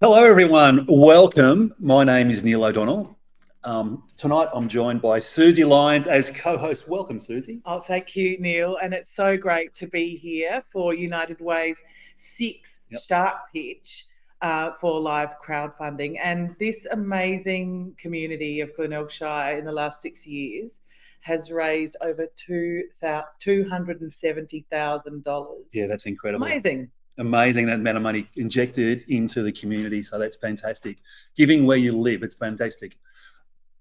Hello, everyone. Welcome. My name is Neil O'Donnell. Tonight, I'm joined by Susie Lyons as co-host. Welcome, Susie. Oh, thank you, Neil. And it's so great to be here for United Way's sixth SharkPitch for live crowdfunding. And this amazing community of Glenelg Shire in the last 6 years has raised over $270,000. Yeah, that's incredible. Amazing. Amazing, that amount of money injected into the community. So that's fantastic. Giving where you live, it's fantastic.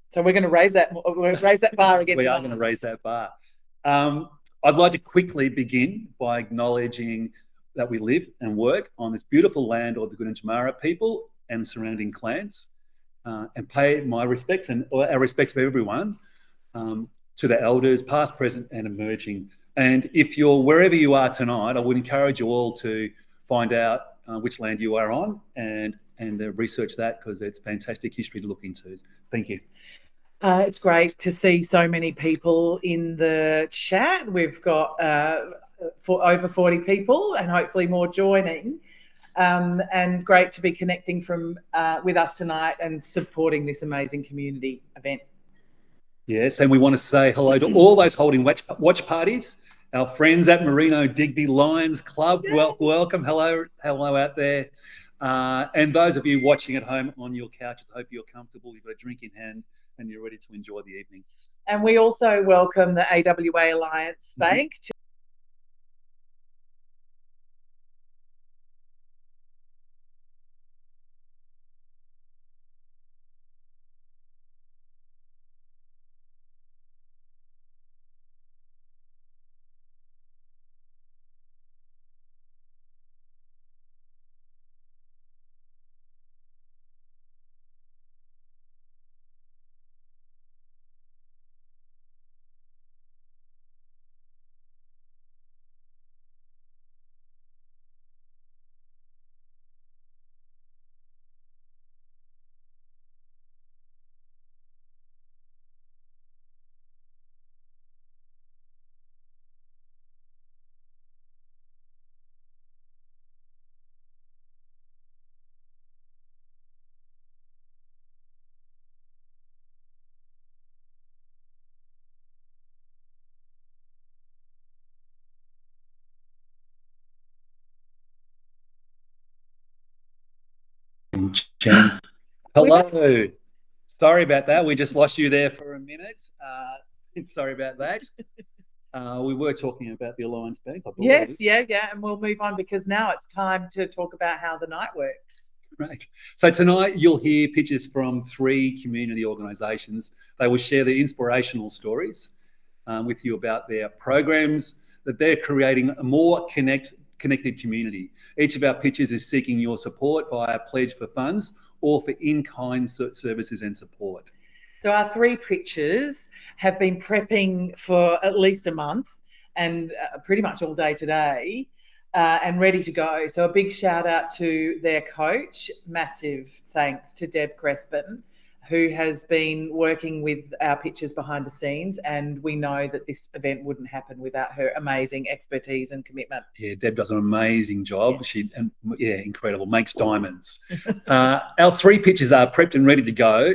So we're going to raise that bar again. We are going to raise that bar. I'd like to quickly begin by acknowledging that we live and work on this beautiful land of the Gunditjmara people and surrounding clans, and pay my respects and our respects for everyone to the elders, past, present, and emerging. And if you're wherever you are tonight, I would encourage you all to find out which land you are on and research that, because it's fantastic history to look into. Thank you. It's great to see so many people in the chat. We've got for over 40 people and hopefully more joining. And great to be connecting with us tonight and supporting this amazing community event. Yes, and we want to say hello to all those holding watch parties, our friends at Merino Digby Lions Club. Welcome, hello out there. And those of you watching at home on your couches, I hope you're comfortable, you've got a drink in hand, and you're ready to enjoy the evening. And we also welcome the AWA Alliance Bank to Jen. Hello. Sorry about that. We just lost you there for a minute. Sorry about that. We were talking about the Alliance Bank, I believe. Yes, yeah. And we'll move on because now it's time to talk about how the night works. Right. So tonight you'll hear pitches from 3 community organisations. They will share their inspirational stories with you about their programs, that they're creating a more connected community. Each of our pitches is seeking your support via pledge for funds or for in-kind services and support. So our 3 pitches have been prepping for at least a month and pretty much all day today and ready to go. So a big shout out to their coach, massive thanks to Deb Crespin, who has been working with our pitches behind the scenes, and we know that this event wouldn't happen without her amazing expertise and commitment. Yeah, Deb does an amazing job. Yeah. Incredible, makes diamonds. Our 3 pitches are prepped and ready to go.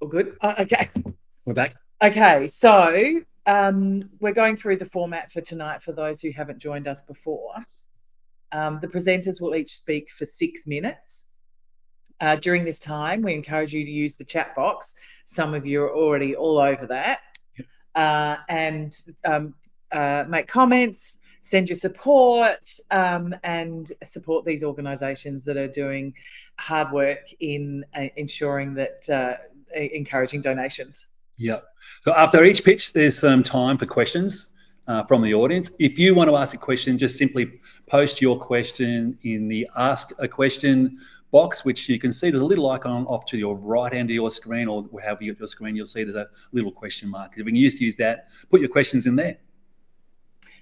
All good? Okay. We're back. Okay, so we're going through the format for tonight for those who haven't joined us before. The presenters will each speak for 6 minutes. During this time, we encourage you to use the chat box. Some of you are already all over that. And make comments, send your support and support these organisations that are doing hard work in ensuring that encouraging donations. Yeah. So after each pitch, there's some time for questions from the audience. If you want to ask a question, just simply post your question in the Ask a Question box, which you can see there's a little icon off to your right hand of your screen, or however you have your screen, you'll see there's a little question mark. If you can use that, put your questions in there.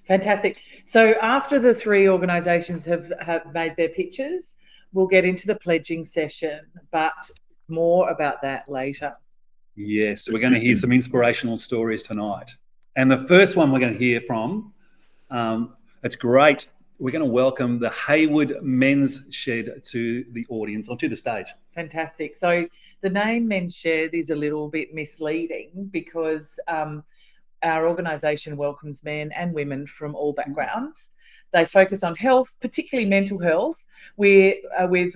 Fantastic. So after the three organisations have made their pitches, we'll get into the pledging session, but more about that later. Yes, so we're going to hear some inspirational stories tonight. And the first one we're going to hear from, it's great. We're going to welcome the Heywood Mens Shed to the audience, onto the stage. Fantastic. So the name Men's Shed is a little bit misleading because our organisation welcomes men and women from all backgrounds. They focus on health, particularly mental health, with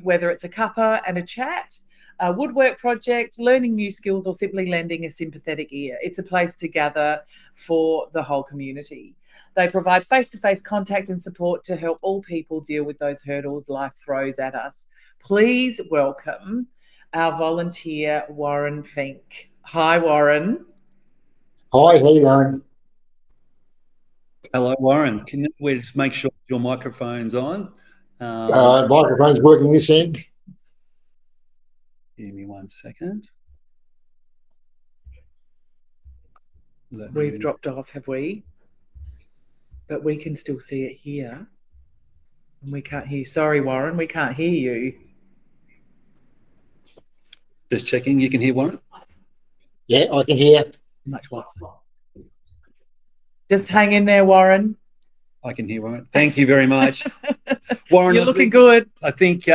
whether it's a cuppa and a chat, a woodwork project, learning new skills, or simply lending a sympathetic ear. It's a place to gather for the whole community. They provide face-to-face contact and support to help all people deal with those hurdles life throws at us. Please welcome our volunteer, Warren Fink. Hi, Warren. Hi, how you going? Hello, Warren. Can we just make sure your microphone's on? Microphone's working this end. Give me 1 second. We've dropped off, have we? But we can still see it here. And we can't hear you. Sorry, Warren, we can't hear you. Just checking. You can hear Warren? Yeah, I can hear. Much worse. Just hang in there, Warren. I can hear Warren. Thank you very much. Warren, you're looking good. I think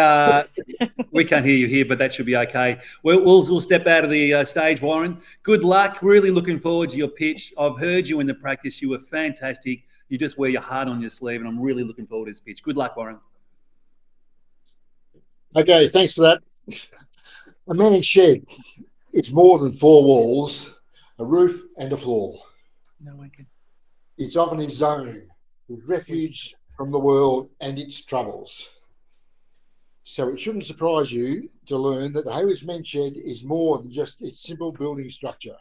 we can't hear you here, but that should be okay. We'll step out of the stage, Warren. Good luck. Really looking forward to your pitch. I've heard you in the practice. You were fantastic. You just wear your heart on your sleeve, and I'm really looking forward to this pitch. Good luck, Warren. Okay, thanks for that. A man's shed is more than four walls, a roof and a floor. No one can. It's often his zone, with refuge from the world and its troubles. So it shouldn't surprise you to learn that the Heywood Mens Shed is more than just its simple building structure.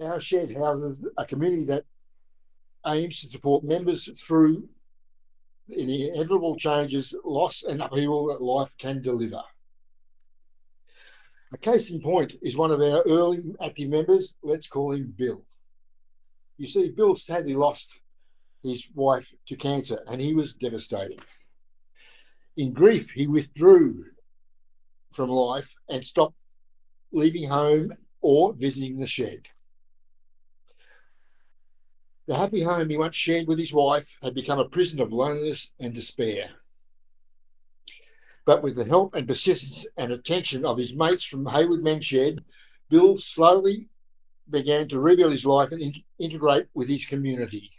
Our shed houses a community that aims to support members through the inevitable changes, loss and upheaval that life can deliver. A case in point is one of our early active members. Let's call him Bill. You see, Bill sadly lost his wife to cancer, and he was devastated. In grief, he withdrew from life and stopped leaving home or visiting the shed. The happy home he once shared with his wife had become a prison of loneliness and despair. But with the help and persistence and attention of his mates from Heywood Mens Shed, Bill slowly began to rebuild his life and integrate with his community.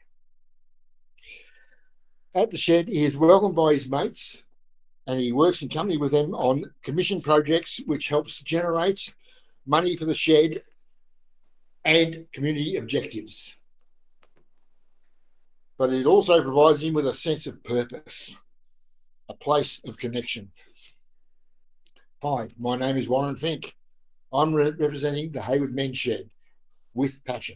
At the shed, he is welcomed by his mates, and he works in company with them on commission projects, which helps generate money for the shed and community objectives. But it also provides him with a sense of purpose, a place of connection. Hi, my name is Warren Fink. I'm representing the Heywood Mens Shed with passion.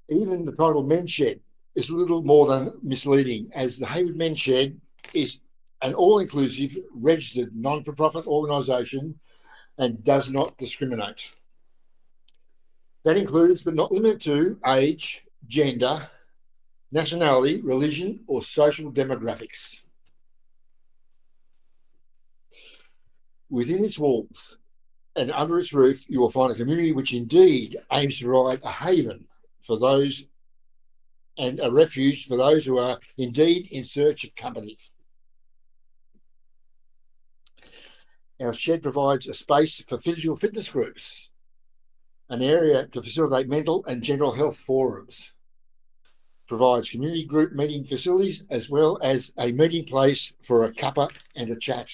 Even the title Men's Shed is a little more than misleading, as the Heywood Mens Shed is an all-inclusive, registered non-for-profit organisation and does not discriminate. That includes, but not limited to, age, gender, nationality, religion, or social demographics. Within its walls and under its roof, you will find a community which indeed aims to provide a haven for those and a refuge for those who are indeed in search of company. Our shed provides a space for physical fitness groups, an area to facilitate mental and general health forums, provides community group meeting facilities, as well as a meeting place for a cuppa and a chat.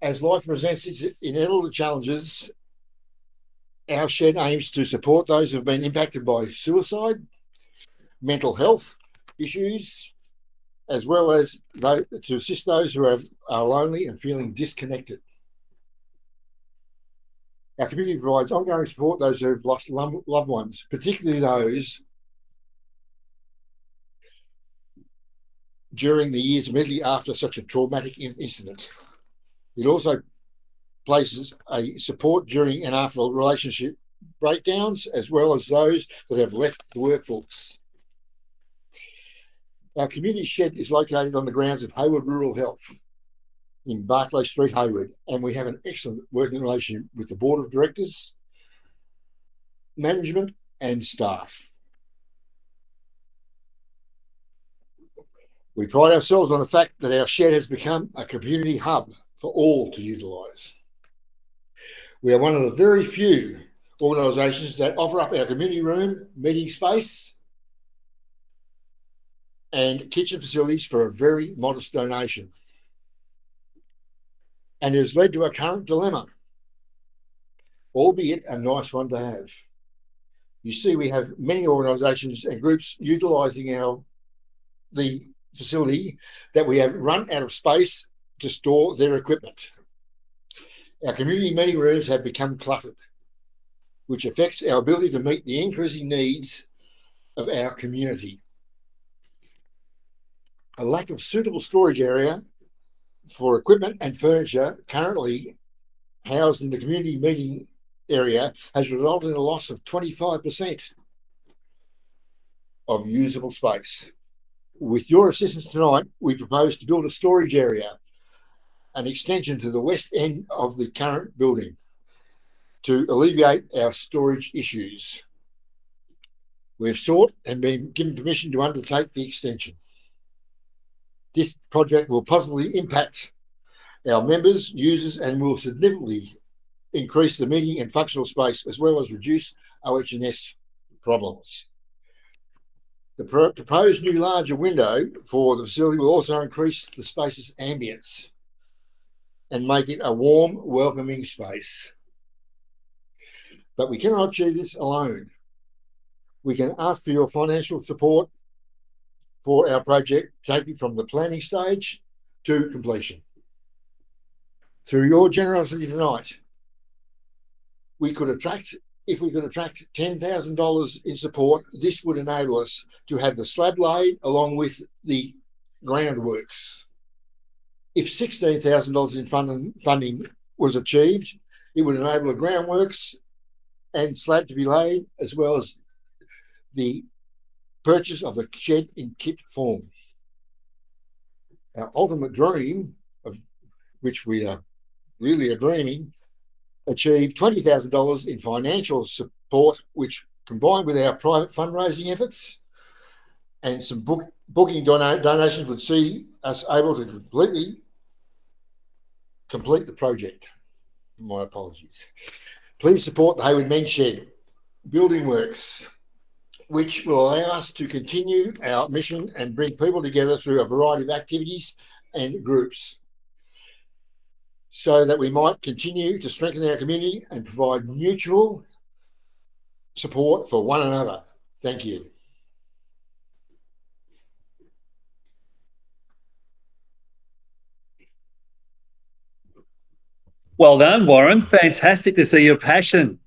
As life presents its inevitable challenges, Our shed aims to support those who have been impacted by suicide, mental health issues, as well as to assist those who are lonely and feeling disconnected. Our community provides ongoing support to those who have lost loved ones, particularly those during the years immediately after such a traumatic incident. It also places a support during and after relationship breakdowns, as well as those that have left the workforce. Our community shed is located on the grounds of Heywood Rural Health in Barclay Street, Heywood, and we have an excellent working relationship with the board of directors, management and staff. We pride ourselves on the fact that our shed has become a community hub for all to utilise. We are one of the very few organisations that offer up our community room, meeting space and kitchen facilities for a very modest donation. And it has led to a current dilemma, albeit a nice one to have. You see, we have many organisations and groups utilising the facility that we have run out of space to store their equipment. Our community meeting rooms have become cluttered, which affects our ability to meet the increasing needs of our community. A lack of suitable storage area for equipment and furniture currently housed in the community meeting area has resulted in a loss of 25% of usable space. With your assistance tonight, we propose to build a storage area, an extension to the west end of the current building, to alleviate our storage issues. We've sought and been given permission to undertake the extension. This project will positively impact our members, users, and will significantly increase the meeting and functional space, as well as reduce OH&S problems. The proposed new larger window for the facility will also increase the space's ambience and make it a warm, welcoming space. But we cannot achieve this alone. We can ask for your financial support for our project, taking from the planning stage to completion. Through your generosity tonight, if we could attract $10,000 in support, this would enable us to have the slab laid along with the groundworks. If $16,000 in funding was achieved, it would enable the groundworks and slab to be laid, as well as the purchase of the shed in kit form. Our ultimate dream, of which we are really dreaming, achieve $20,000 in financial support, which combined with our private fundraising efforts and some booking donations would see us able to completely complete the project. My apologies. Please support the Heywood Mens Shed building works, which will allow us to continue our mission and bring people together through a variety of activities and groups, so that we might continue to strengthen our community and provide mutual support for one another. Thank you. Well done, Warren. Fantastic to see your passion.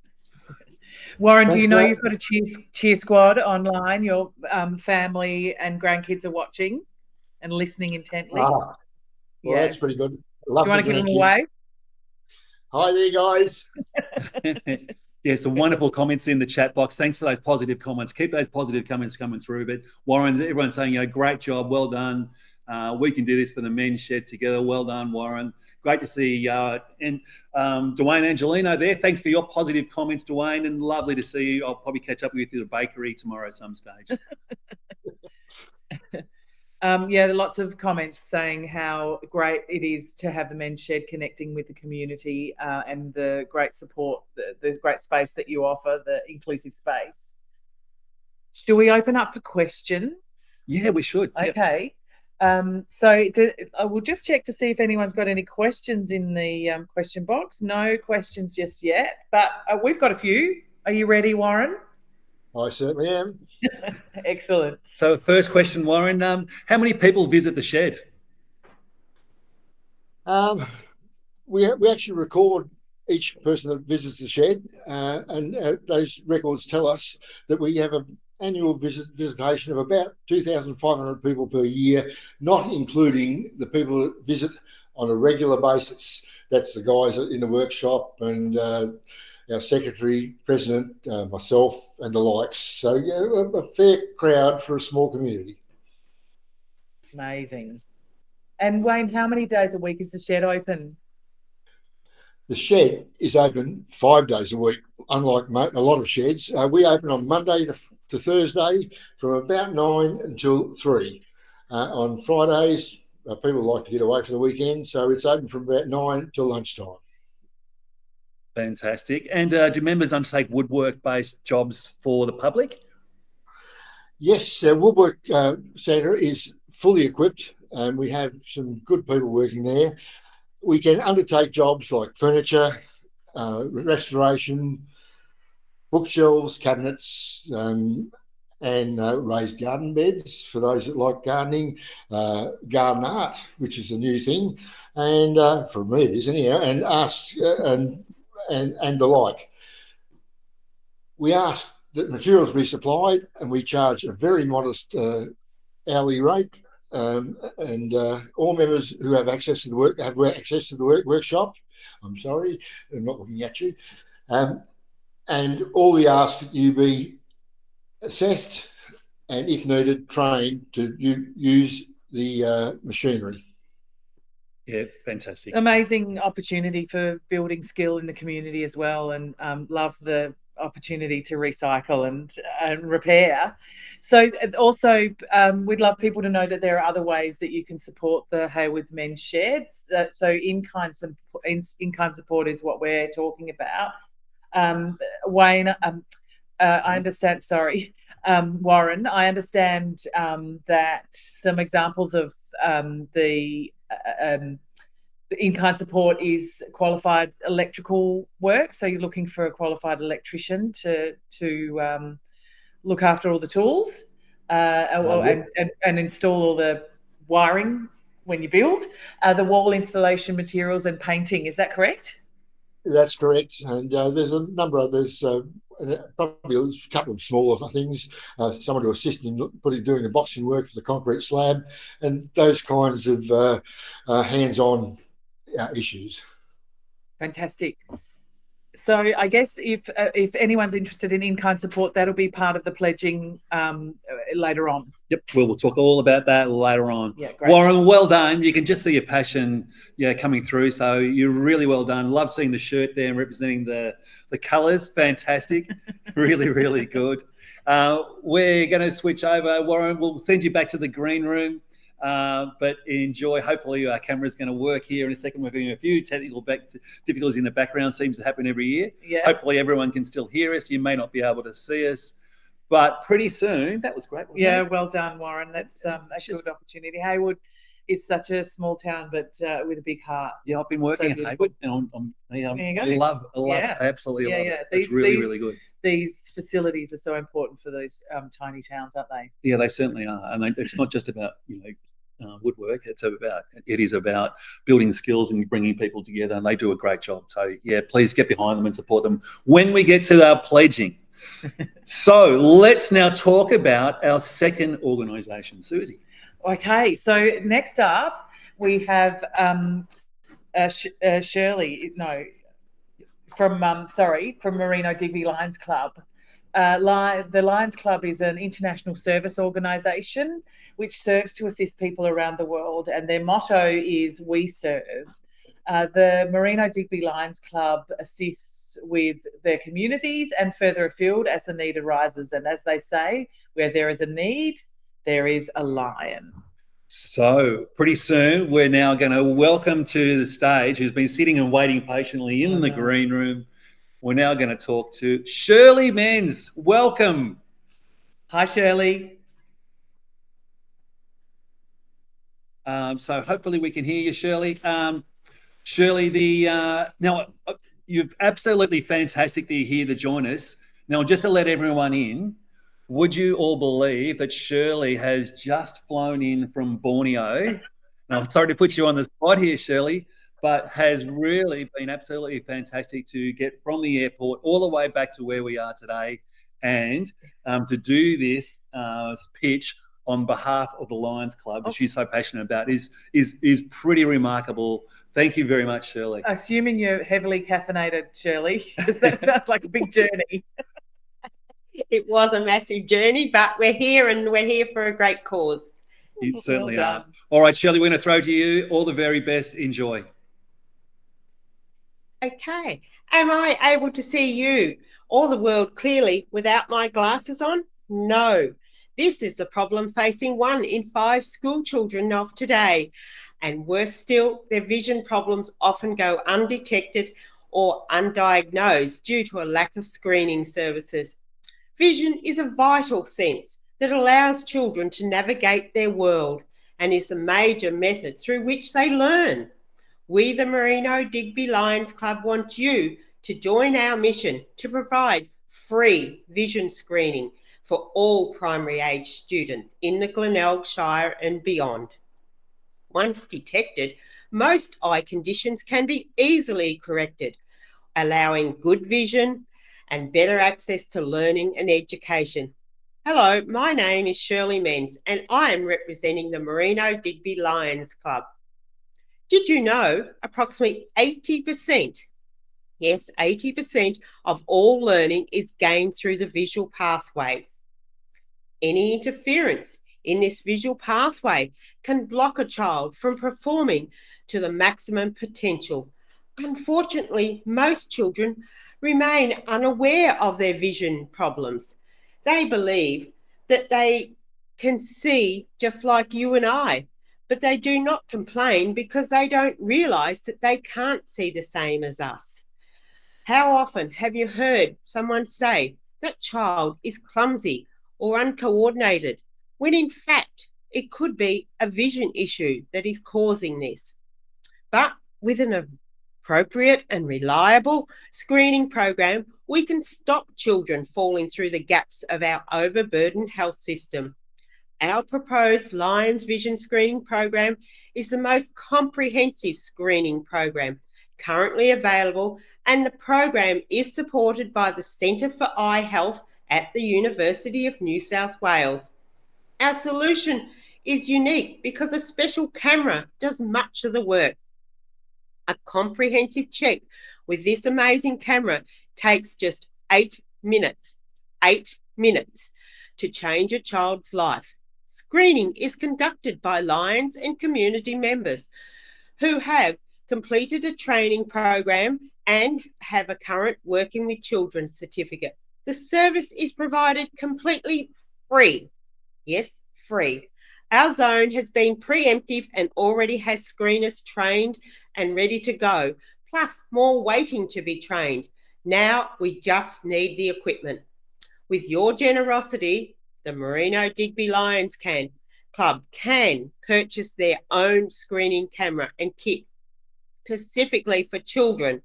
Warren, do you know you've got a cheer squad online? Your family and grandkids are watching and listening intently. Well, yeah, that's pretty good. Do you want to give them a wave? Hi there, guys. Yeah, some wonderful comments in the chat box. Thanks for those positive comments. Keep those positive comments coming through. But Warren, everyone's saying, great job, well done. We can do this for the Men's Shed together. Well done, Warren. Great to see and Dwayne Angelino there. Thanks for your positive comments, Dwayne, and lovely to see you. I'll probably catch up with you at the bakery tomorrow at some stage. Yeah, lots of comments saying how great it is to have the Men's Shed connecting with the community and the great support, the great space that you offer, the inclusive space. Shall we open up for questions? Yeah, we should. Okay. I will just check to see if anyone's got any questions in the question box. No questions just yet, but we've got a few. Are you ready, Warren? I certainly am. Excellent. So first question, Warren, how many people visit the shed? We actually record each person that visits the shed, and those records tell us that we have an annual visitation of about 2,500 people per year, not including the people that visit on a regular basis. That's the guys in the workshop and our secretary, president, myself, and the likes. So, a fair crowd for a small community. Amazing. And Wayne, how many days a week is the shed open? The shed is open 5 days a week, unlike a lot of sheds. We open on Monday to Thursday from about 9 until 3. On Fridays, people like to get away for the weekend, so it's open from about 9 till lunchtime. Fantastic. And do members undertake woodwork-based jobs for the public? Yes, our woodwork centre is fully equipped, and we have some good people working there. We can undertake jobs like furniture, restoration, bookshelves, cabinets, and raised garden beds for those that like gardening, garden art, which is a new thing, and for me it is anyhow, and and the like. We ask that materials be supplied, and we charge a very modest hourly rate. And all members who have access to the work have access to the workshop. I'm sorry, I'm not looking at you. And all we ask that you be assessed and, if needed, trained to use the machinery. Yeah, fantastic. Amazing opportunity for building skill in the community as well, and love the opportunity to recycle and repair. So also we'd love people to know that there are other ways that you can support the Heywood Mens Shed. So in-kind support is what we're talking about. Wayne, I understand, Warren, I understand that some examples of the in-kind support is qualified electrical work. So you're looking for a qualified electrician to look after all the tools and install all the wiring when you build, the wall installation materials and painting. Is that correct? That's correct. And there's a number of probably a couple of smaller things, someone to assist in doing the boxing work for the concrete slab and those kinds of hands-on issues. Fantastic. So I guess if anyone's interested in in-kind support, that'll be part of the pledging later on. Yep, we'll talk all about that later on. Yeah, great. Warren, well done. You can just see your passion coming through. So you're really well done. Love seeing the shirt there and representing the colours. Fantastic. Really, really good. We're going to switch over. Warren, we'll send you back to the green room. But enjoy. Hopefully our camera's going to work here in a second. We're having a few technical difficulties in the background. Seems to happen every year. Yeah. Hopefully everyone can still hear us. You may not be able to see us, but pretty soon. That was great. Yeah, well done, Warren. That's a good opportunity. Heywood is such a small town, but with a big heart. Yeah, I've been working at Heywood, and I love it. I absolutely love it. It's really, really good. These facilities are so important for those tiny towns, aren't they? Yeah, they certainly are. And it's not just about woodwork. It is about building skills and bringing people together, and they do a great job. So yeah, please get behind them and support them when we get to our pledging. So let's now talk about our second organisation, Susie. Okay, so next up we have Shirley. No, from Merino Digby Lions Club. The Lions Club is an international service organisation which serves to assist people around the world, and their motto is "We serve." The Merino Digby Lions Club assists with their communities and further afield as the need arises. And as they say, where there is a need, there is a lion. So pretty soon, we're now going to welcome to the stage, who's been sitting and waiting patiently in the green room. We're now going to talk to Shirley Menz. Welcome. Hi, Shirley. So hopefully we can hear you, Shirley. Shirley, now you've absolutely fantastic that you're here to join us. Now, just to let everyone in, would you all believe that Shirley has just flown in from Borneo? Now, I'm sorry to put you on the spot here, Shirley, but has really been absolutely fantastic to get from the airport all the way back to where we are today, and to do this pitch on behalf of the Lions Club that she's so passionate about is pretty remarkable. Thank you very much, Shirley. Assuming you're heavily caffeinated, Shirley, because that sounds like a big journey. It was a massive journey, but we're here, and we're here for a great cause. You certainly Well are. done. All right, Shirley, we're going to throw to you. All the very best. Enjoy. Okay. Am I able to see you or the world clearly without my glasses on? No. This is the problem facing 1 in 5 school children of today. And worse still, their vision problems often go undetected or undiagnosed due to a lack of screening services. Vision is a vital sense that allows children to navigate their world and is the major method through which they learn. We, the Merino Digby Lions Club, want you to join our mission to provide free vision screening for all primary age students in the Glenelg Shire and beyond. Once detected, most eye conditions can be easily corrected, allowing good vision and better access to learning and education. Hello, my name is Shirley Menz, and I am representing the Merino Digby Lions Club. Did you know approximately 80%, yes, 80% of all learning is gained through the visual pathways? Any interference in this visual pathway can block a child from performing to the maximum potential. Unfortunately, most children remain unaware of their vision problems. They believe that they can see just like you and I, but they do not complain because they don't realise that they can't see the same as us. How often have you heard someone say that child is clumsy or uncoordinated, when in fact it could be a vision issue that is causing this? But with an appropriate and reliable screening program, we can stop children falling through the gaps of our overburdened health system. Our proposed Lions Vision Screening Program is the most comprehensive screening program currently available, and the program is supported by the Centre for Eye Health at the University of New South Wales. Our solution is unique because a special camera does much of the work. A comprehensive check with this amazing camera takes just 8 minutes. 8 minutes to change a child's life. Screening is conducted by Lions and community members who have completed a training program and have a current Working with Children certificate. The service is provided completely free. Yes, free. Our zone has been preemptive and already has screeners trained and ready to go, plus more waiting to be trained. Now we just need the equipment. With your generosity, the Merino Digby Lions Club can purchase their own screening camera and kit specifically for children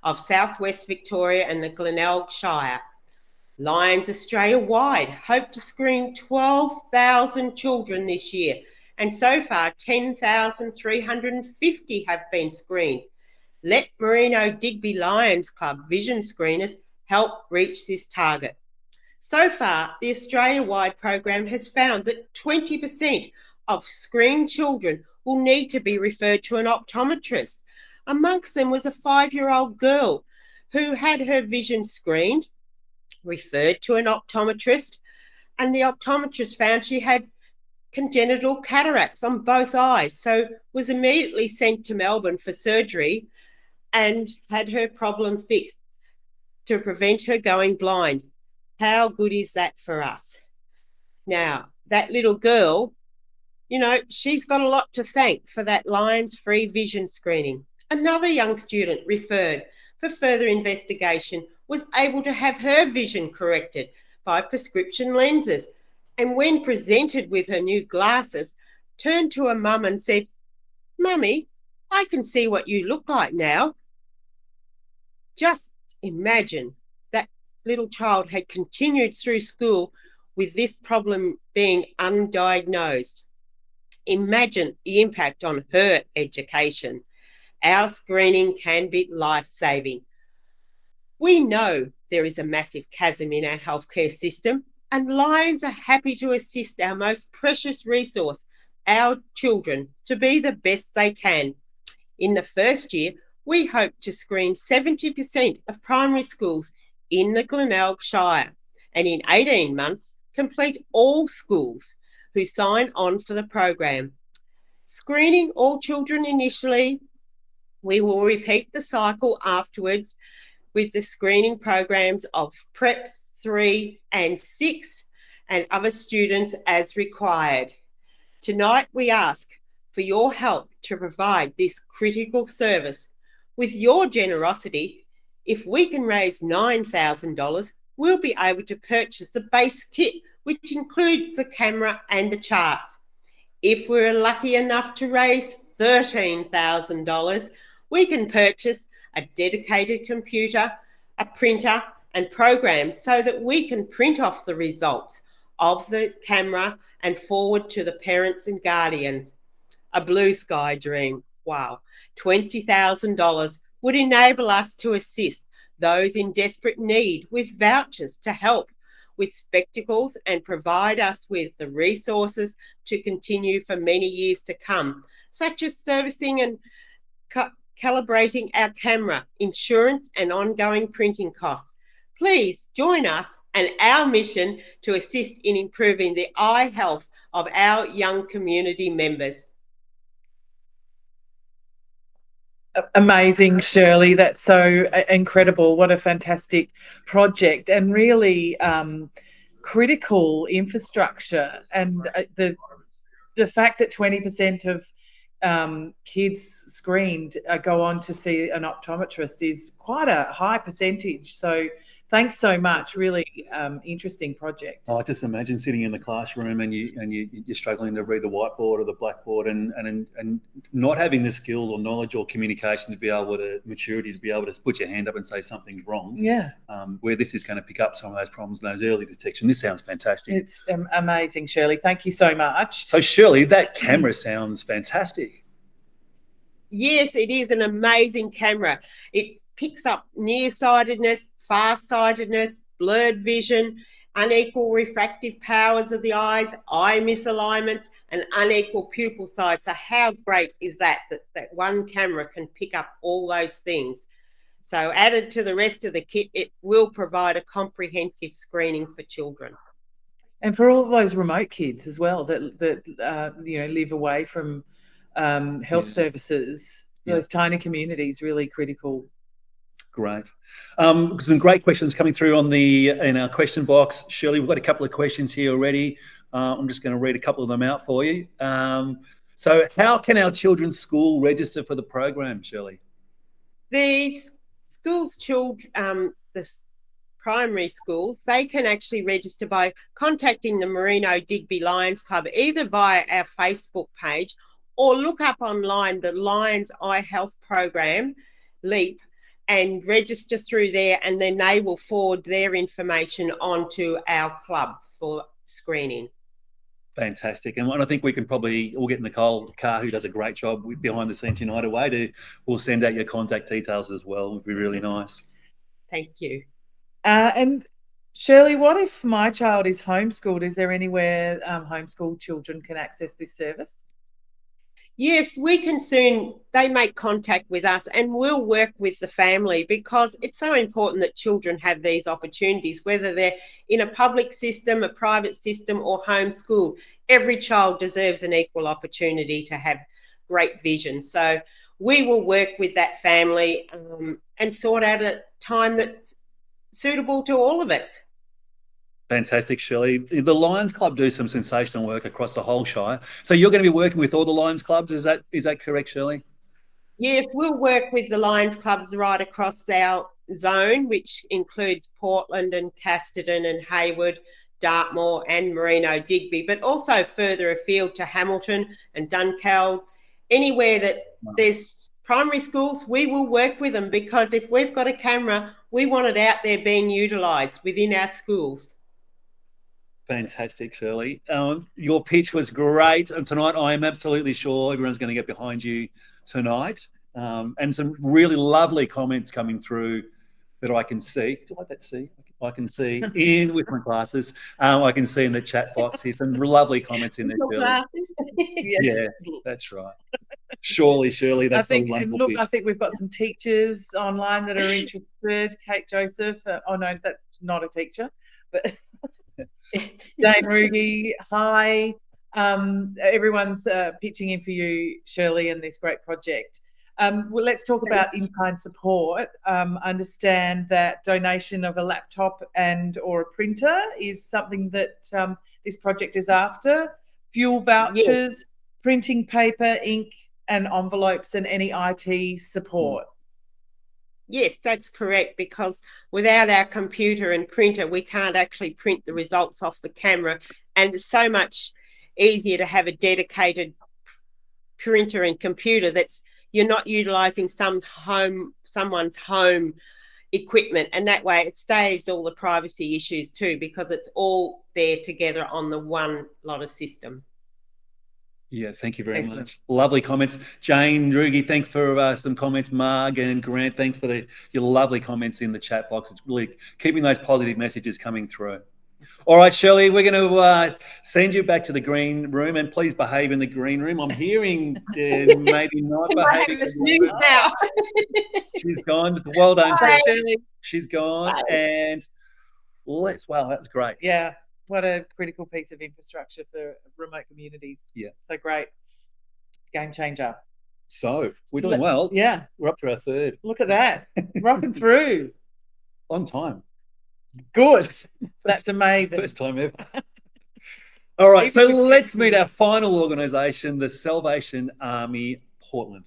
of Southwest Victoria and the Glenelg Shire. Lions Australia-wide hope to screen 12,000 children this year, and so far 10,350 have been screened. Let Merino Digby Lions Club vision screeners help reach this target. So far, the Australia-wide program has found that 20% of screened children will need to be referred to an optometrist. Amongst them was a 5-year-old girl who had her vision screened, referred to an optometrist, and the optometrist found she had congenital cataracts on both eyes, so was immediately sent to Melbourne for surgery and had her problem fixed to prevent her going blind. How good is that for us? Now, that little girl, she's got a lot to thank for that Lions free vision screening. Another young student referred for further investigation was able to have her vision corrected by prescription lenses, and when presented with her new glasses, turned to her mum and said, "Mummy, I can see what you look like now." Just imagine that little child had continued through school with this problem being undiagnosed. Imagine the impact on her education. Our screening can be life-saving. We know there is a massive chasm in our healthcare system, and Lions are happy to assist our most precious resource, our children, to be the best they can. In the first year, we hope to screen 70% of primary schools in the Glenelg Shire, and in 18 months, complete all schools who sign on for the program. Screening all children initially, we will repeat the cycle afterwards with the screening programs of Preps 3 and 6 and other students as required. Tonight we ask for your help to provide this critical service. With your generosity, if we can raise $9,000, we'll be able to purchase the base kit, which includes the camera and the charts. If we're lucky enough to raise $13,000, we can purchase a dedicated computer, a printer, and programs so that we can print off the results of the camera and forward to the parents and guardians. A blue sky dream. Wow. $20,000 would enable us to assist those in desperate need with vouchers to help with spectacles and provide us with the resources to continue for many years to come, such as servicing and calibrating our camera, insurance and ongoing printing costs. Please join us and our mission to assist in improving the eye health of our young community members. Amazing, Shirley. That's so incredible. What a fantastic project, and really critical infrastructure. And the fact that 20% of kids screened go on to see an optometrist is quite a high percentage. So thanks so much. Really interesting project. I just imagine sitting in the classroom and you're struggling to read the whiteboard or the blackboard and not having the skills or knowledge or communication to be able to maturity to be able to put your hand up and say something's wrong. Yeah. Where this is going to pick up some of those problems and those early detection. This sounds fantastic. It's amazing, Shirley. Thank you so much. So Shirley, that camera sounds fantastic. Yes, it is an amazing camera. It picks up nearsightedness, far-sightedness, blurred vision, unequal refractive powers of the eyes, eye misalignments, and unequal pupil size. So how great is that one camera can pick up all those things? So added to the rest of the kit, it will provide a comprehensive screening for children. And for all those remote kids as well that live away from health services, those tiny communities, really critical. Great. Some great questions coming through in our question box. Shirley, we've got a couple of questions here already. I'm just going to read a couple of them out for you. So how can our children's school register for the program, Shirley? The schools, the primary schools, they can actually register by contacting the Merino Digby Lions Club, either via our Facebook page or look up online the Lions Eye Health Program, LEAP, and register through there, and then they will forward their information onto our club for screening. Fantastic. And I think we can probably all get Nicole Carr, who does a great job behind the scenes United Way, we'll send out your contact details as well. It would be really nice. Thank you. And Shirley, what if my child is homeschooled? Is there anywhere homeschooled children can access this service? Yes, we can soon. They make contact with us and we'll work with the family, because it's so important that children have these opportunities, whether they're in a public system, a private system, or homeschool. Every child deserves an equal opportunity to have great vision. So we will work with that family and sort out a time that's suitable to all of us. Fantastic, Shirley. The Lions Club do some sensational work across the whole Shire. So you're going to be working with all the Lions Clubs, is that correct, Shirley? Yes, we'll work with the Lions Clubs right across our zone, which includes Portland and Casterton and Heywood, Dartmoor and Merino Digby, but also further afield to Hamilton and Dunkeld. Anywhere that there's primary schools, we will work with them, because if we've got a camera, we want it out there being utilised within our schools. Fantastic, Shirley. Your pitch was great. And tonight, I am absolutely sure everyone's going to get behind you tonight. And some really lovely comments coming through that I can see. Do you like that see? I can see in with my glasses. I can see in the chat box here some lovely comments in there, Shirley. Yeah, that's right. Shirley, that's a wonderful pitch. I think we've got some teachers online that are interested. Kate Joseph. Oh, no, that's not a teacher. But Jane Rugi, hi. Everyone's pitching in for you, Shirley, and this great project. Well, let's talk about in-kind support. Understand that donation of a laptop and or a printer is something that this project is after. Fuel vouchers, printing paper, ink and envelopes, and any IT support. Yes, that's correct, because without our computer and printer, we can't actually print the results off the camera. And it's so much easier to have a dedicated printer and computer that's you're not utilising someone's home equipment, and that way it saves all the privacy issues too, because it's all there together on the one lot of system. Yeah, thank you very much. Lovely comments. Jane Rugi, thanks for some comments. Marg and Grant, thanks for your lovely comments in the chat box. It's really keeping those positive messages coming through. All right, Shirley, we're going to send you back to the green room, and please behave in the green room. I'm hearing maybe not behaving. Now. She's gone. Well done, Shirley. She's gone. And wow, that was great. Yeah, what a critical piece of infrastructure for remote communities. Yeah. So great. Game changer. So we're doing well. Yeah. We're up to our third. Look at that. Rocking through. On time. Good. That's amazing. First time ever. All right, so let's meet our final organisation, the Salvation Army Portland.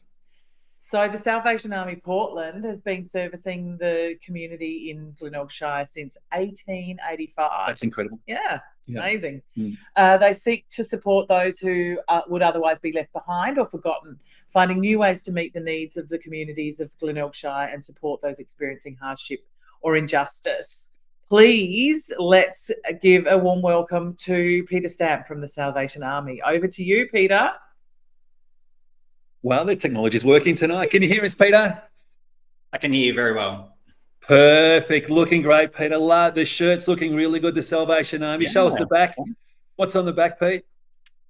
So the Salvation Army Portland has been servicing the community in Glenelg Shire since 1885. That's incredible. Yeah. Amazing. They seek to support those who would otherwise be left behind or forgotten, finding new ways to meet the needs of the communities of Glenelg Shire and support those experiencing hardship or injustice. Please, let's give a warm welcome to Peter Stamp from the Salvation Army. Over to you, Peter. Wow, the technology is working tonight. Can you hear us, Peter? I can hear you very well. Perfect. Looking great, Peter. The shirt's looking really good, the Salvation Army. Show us the back. What's on the back, Pete?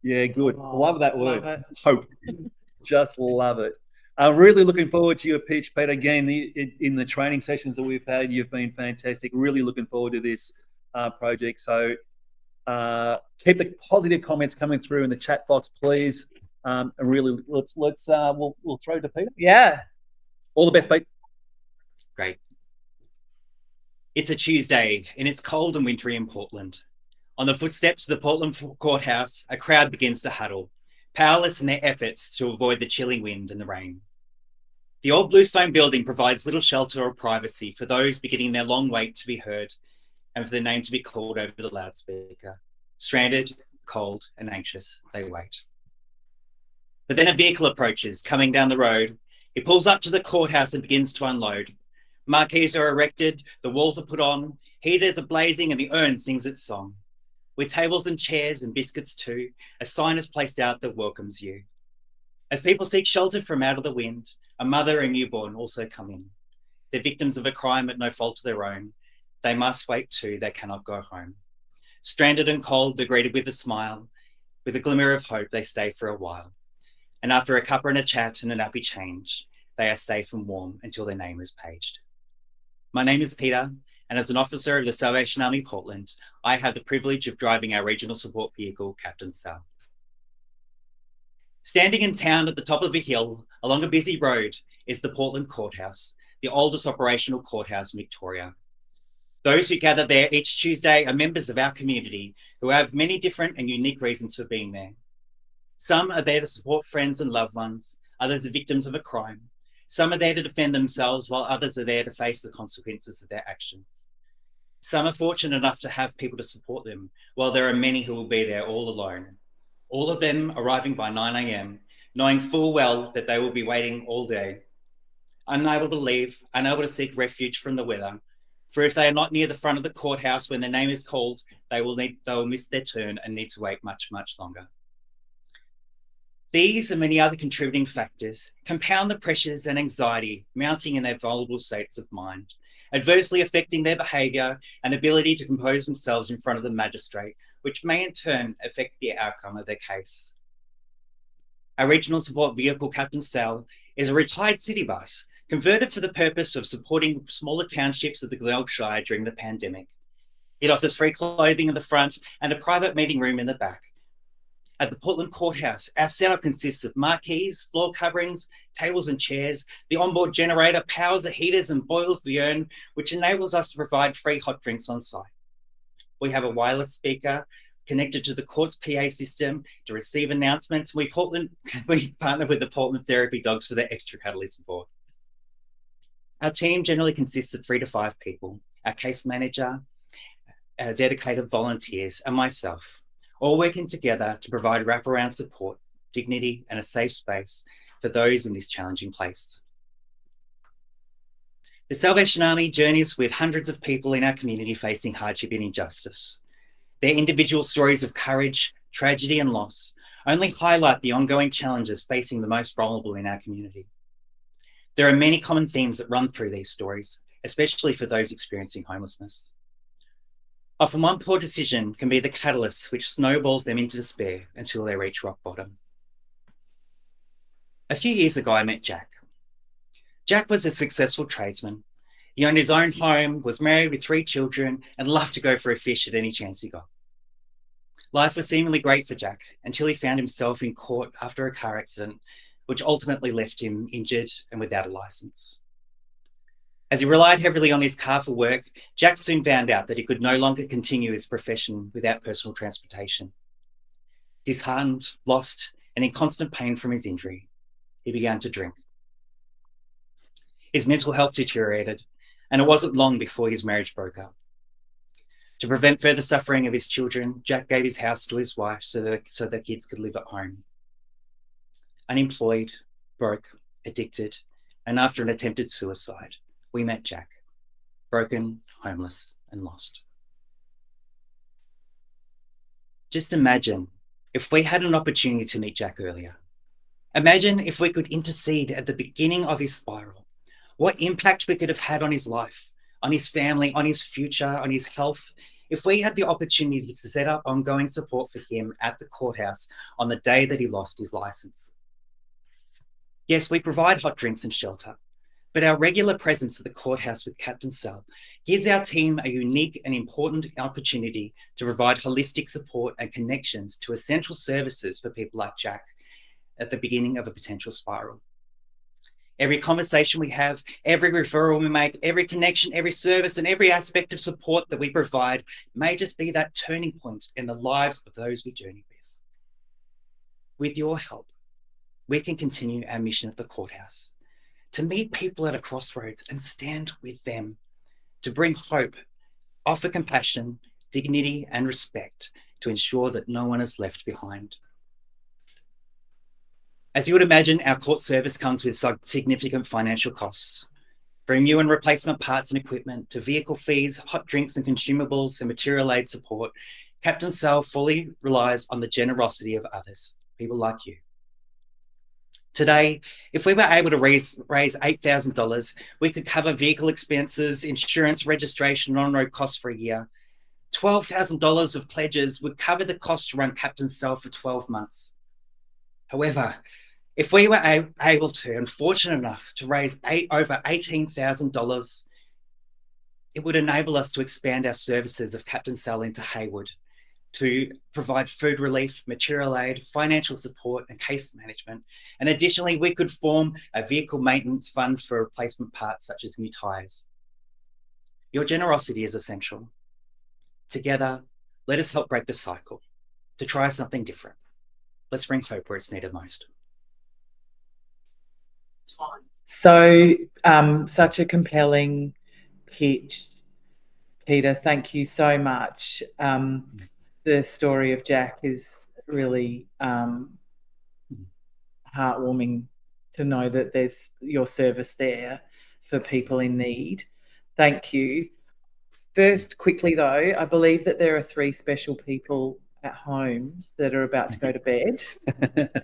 Yeah, good. Love that word. Love it. Hope. Just love it. I'm really looking forward to your pitch, Pete. Again, in the training sessions that we've had, you've been fantastic. Really looking forward to this project. So keep the positive comments coming through in the chat box, please. And really, we'll throw to Peter. Yeah. All the best, Pete. Great. It's a Tuesday, and it's cold and wintry in Portland. On the footsteps of the Portland Courthouse, a crowd begins to huddle, powerless in their efforts to avoid the chilling wind and the rain. The old bluestone building provides little shelter or privacy for those beginning their long wait to be heard and for their name to be called over the loudspeaker. Stranded, cold, and anxious, they wait. But then a vehicle approaches, coming down the road. It pulls up to the courthouse and begins to unload. Marquees are erected, the walls are put on, heaters are blazing, and the urn sings its song. With tables and chairs and biscuits too, a sign is placed out that welcomes you. As people seek shelter from out of the wind, a mother and newborn also come in. They're victims of a crime at no fault of their own. They must wait too, they cannot go home. Stranded and cold, they're greeted with a smile. With a glimmer of hope, they stay for a while. And after a cuppa and a chat and a nappy change, they are safe and warm until their name is paged. My name is Peter, and as an officer of the Salvation Army Portland, I have the privilege of driving our regional support vehicle, Captain Sal. Standing in town at the top of a hill along a busy road is the Portland Courthouse, the oldest operational courthouse in Victoria. Those who gather there each Tuesday are members of our community who have many different and unique reasons for being there. Some are there to support friends and loved ones, others are victims of a crime. Some are there to defend themselves, while others are there to face the consequences of their actions. Some are fortunate enough to have people to support them, while there are many who will be there all alone. All of them arriving by 9 a.m, knowing full well that they will be waiting all day, unable to leave, unable to seek refuge from the weather. For if they are not near the front of the courthouse when their name is called, they will miss their turn and need to wait much, much longer. These and many other contributing factors compound the pressures and anxiety mounting in their vulnerable states of mind, adversely affecting their behaviour and ability to compose themselves in front of the magistrate, which may in turn affect the outcome of their case. Our regional support vehicle, Captain Sal, is a retired city bus converted for the purpose of supporting smaller townships of the Glenelg Shire during the pandemic. It offers free clothing in the front and a private meeting room in the back. At the Portland Courthouse, our setup consists of marquees, floor coverings, tables and chairs. The onboard generator powers the heaters and boils the urn, which enables us to provide free hot drinks on site. We have a wireless speaker connected to the court's PA system to receive announcements. We partner with the Portland Therapy Dogs for their extra cuddly support. Our team generally consists of 3 to 5 people, our case manager, our dedicated volunteers, and myself, all working together to provide wraparound support, dignity, and a safe space for those in this challenging place. The Salvation Army journeys with hundreds of people in our community facing hardship and injustice. Their individual stories of courage, tragedy, and loss only highlight the ongoing challenges facing the most vulnerable in our community. There are many common themes that run through these stories, especially for those experiencing homelessness. Often one poor decision can be the catalyst which snowballs them into despair until they reach rock bottom. A few years ago, I met Jack. Jack was a successful tradesman. He owned his own home, was married with 3 children, and loved to go for a fish at any chance he got. Life was seemingly great for Jack until he found himself in court after a car accident, which ultimately left him injured and without a licence. As he relied heavily on his car for work, Jack soon found out that he could no longer continue his profession without personal transportation. Disheartened, lost, and in constant pain from his injury, he began to drink. His mental health deteriorated, and it wasn't long before his marriage broke up. To prevent further suffering of his children, Jack gave his house to his wife so their kids could live at home. Unemployed, broke, addicted, and after an attempted suicide, we met Jack, broken, homeless, and lost. Just imagine if we had an opportunity to meet Jack earlier. Imagine if we could intercede at the beginning of his spiral. What impact we could have had on his life, on his family, on his future, on his health, if we had the opportunity to set up ongoing support for him at the courthouse on the day that he lost his licence. Yes, we provide hot drinks and shelter, but our regular presence at the courthouse with Captain Sal gives our team a unique and important opportunity to provide holistic support and connections to essential services for people like Jack at the beginning of a potential spiral. Every conversation we have, every referral we make, every connection, every service, and every aspect of support that we provide may just be that turning point in the lives of those we journey with. With your help, we can continue our mission at the courthouse, to meet people at a crossroads and stand with them, to bring hope, offer compassion, dignity, and respect to ensure that no one is left behind. As you would imagine, our court service comes with significant financial costs. From new and replacement parts and equipment to vehicle fees, hot drinks and consumables and material aid support, Captain Sal fully relies on the generosity of others, people like you. Today, if we were able to raise $8,000, we could cover vehicle expenses, insurance, registration, and on-road costs for a year. $12,000 of pledges would cover the cost to run Captain Sal for 12 months. However, if we were able to and fortunate enough to raise over $18,000, it would enable us to expand our services of Captain Sal into Heywood to provide food relief, material aid, financial support, and case management. And additionally, we could form a vehicle maintenance fund for replacement parts such as new tyres. Your generosity is essential. Together, let us help break the cycle, to try something different. Let's bring hope where it's needed most. So, such a compelling pitch Peter, thank you so much. The story of Jack is really heartwarming to know that there's your service there for people in need. Thank you. First, quickly though, I believe that there are 3 special people at home that are about to go to bed,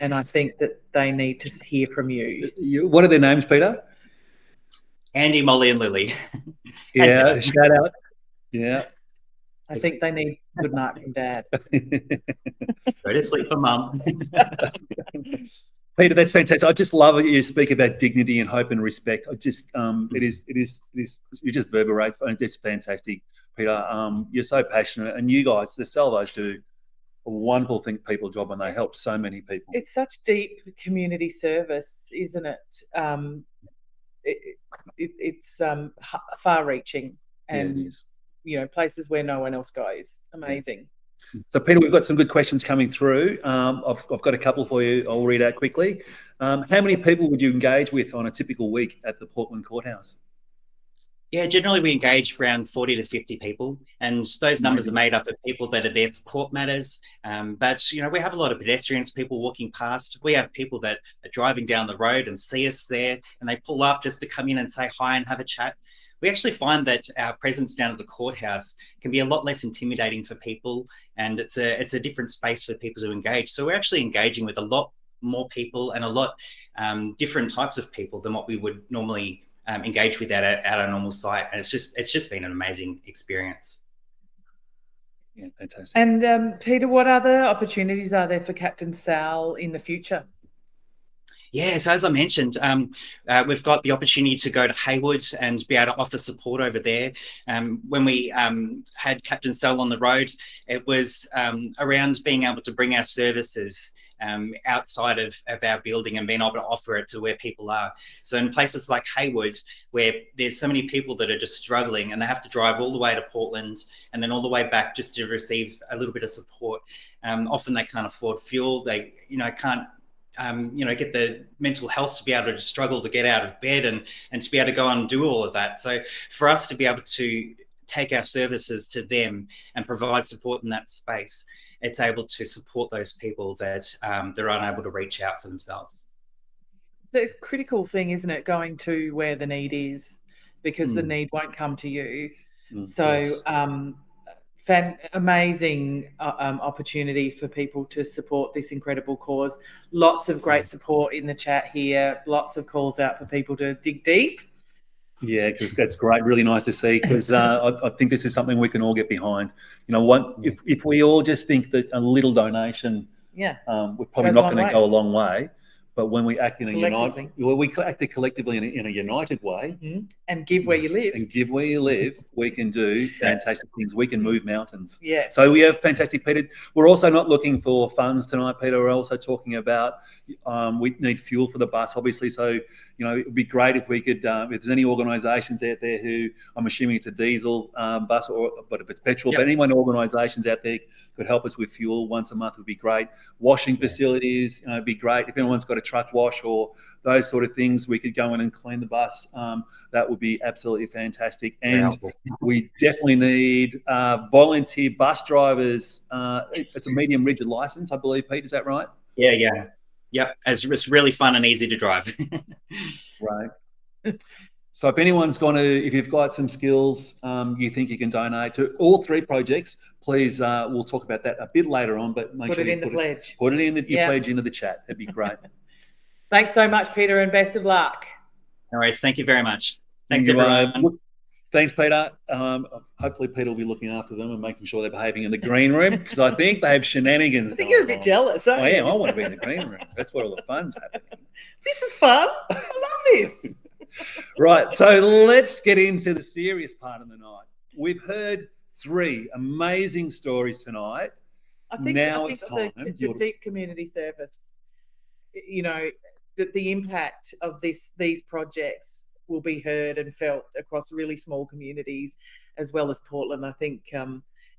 and I think that they need to hear from you. What are their names, Peter? Andy, Molly, and Lily. Yeah, shout out. Yeah. I think they need good night from Dad. Go to sleep for Mum. Peter, that's fantastic. I just love it. You speak about dignity and hope and respect. I just, it is. You just verbalize, and it's fantastic, Peter. You're so passionate, and you guys, the Salvos, do a wonderful people job, and they help so many people. It's such deep community service, isn't it? It's far-reaching, and it is. Places where no one else goes. Amazing. So, Peter, we've got some good questions coming through. I've got a couple for you. I'll read out quickly. How many people would you engage with on a typical week at the Portland Courthouse? Yeah, generally we engage around 40 to 50 people, and those numbers are made up of people that are there for court matters. But, we have a lot of pedestrians, people walking past. We have people that are driving down the road and see us there, and they pull up just to come in and say hi and have a chat. We actually find that our presence down at the courthouse can be a lot less intimidating for people, and it's a different space for people to engage. So we're actually engaging with a lot more people and a lot different types of people than what we would normally engage with at our normal site. And it's just been an amazing experience. Yeah, fantastic. And Peter, what other opportunities are there for Captain Sal in the future? Yeah, so as I mentioned, we've got the opportunity to go to Heywood and be able to offer support over there. When we had Captain Sal on the road, it was around being able to bring our services outside of our building and being able to offer it to where people are. So in places like Heywood, where there's so many people that are just struggling and they have to drive all the way to Portland and then all the way back just to receive a little bit of support. Often they can't afford fuel. They, can't get the mental health to be able to struggle to get out of bed and to be able to go and do all of that. So for us to be able to take our services to them and provide support in that space, it's able to support those people that they're unable to reach out for themselves. It's a critical thing, isn't it? Going to where the need is, because the need won't come to you. So Yes. Amazing opportunity for people to support this incredible cause. Lots of great support in the chat here. Lots of calls out for people to dig deep. Yeah, that's great. Really nice to see, because I think this is something we can all get behind. If we all just think that a little donation, we're probably not going to go a long way. But when we act in we act collectively in a united way, and give where you live, we can do fantastic things. We can move mountains. Yeah. So we have fantastic, Peter. We're also not looking for funds tonight, Peter. We're also talking about we need fuel for the bus, obviously. So it would be great if we could. If there's any organisations out there who, I'm assuming it's a diesel bus, but if it's petrol, but anyone organisations out there could help us with fuel once a month would be great. Washing facilities, it'd be great if anyone's got a truck wash or those sort of things, we could go in and clean the bus. That would be absolutely fantastic. And we definitely need volunteer bus drivers. It's a medium rigid license, I believe, Pete, is that right? Yeah. Yep, it's really fun and easy to drive. Right. So if you've got some skills, you think you can donate to all 3 projects, please, we'll talk about that a bit later on, but make sure you put it in your pledge into the chat. That'd be great. Thanks so much, Peter, and best of luck. No worries. Thank you very much. Thanks, everyone. Thanks, Peter. Hopefully, Peter will be looking after them and making sure they're behaving in the green room, because I think they have shenanigans. I think you're a bit jealous, aren't you? I am. I want to be in the green room. That's where all the fun's happening. This is fun. I love this. Right. So let's get into the serious part of the night. We've heard 3 amazing stories tonight. I think it's time. The deep community service, the impact of these projects will be heard and felt across really small communities as well as Portland. I think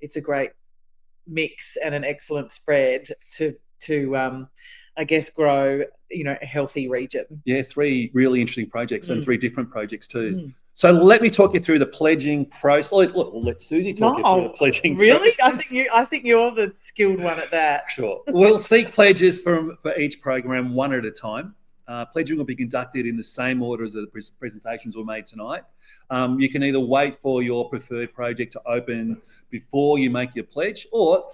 it's a great mix and an excellent spread to grow a healthy region. Yeah, 3 really interesting projects and 3 different projects too. So let me talk you through the pledging process. We'll let Susie talk you through the pledging really? process. I think you're the skilled one at that. Sure. We'll seek pledges for each program one at a time. Pledging will be conducted in the same order as the presentations were made tonight. You can either wait for your preferred project to open before you make your pledge, or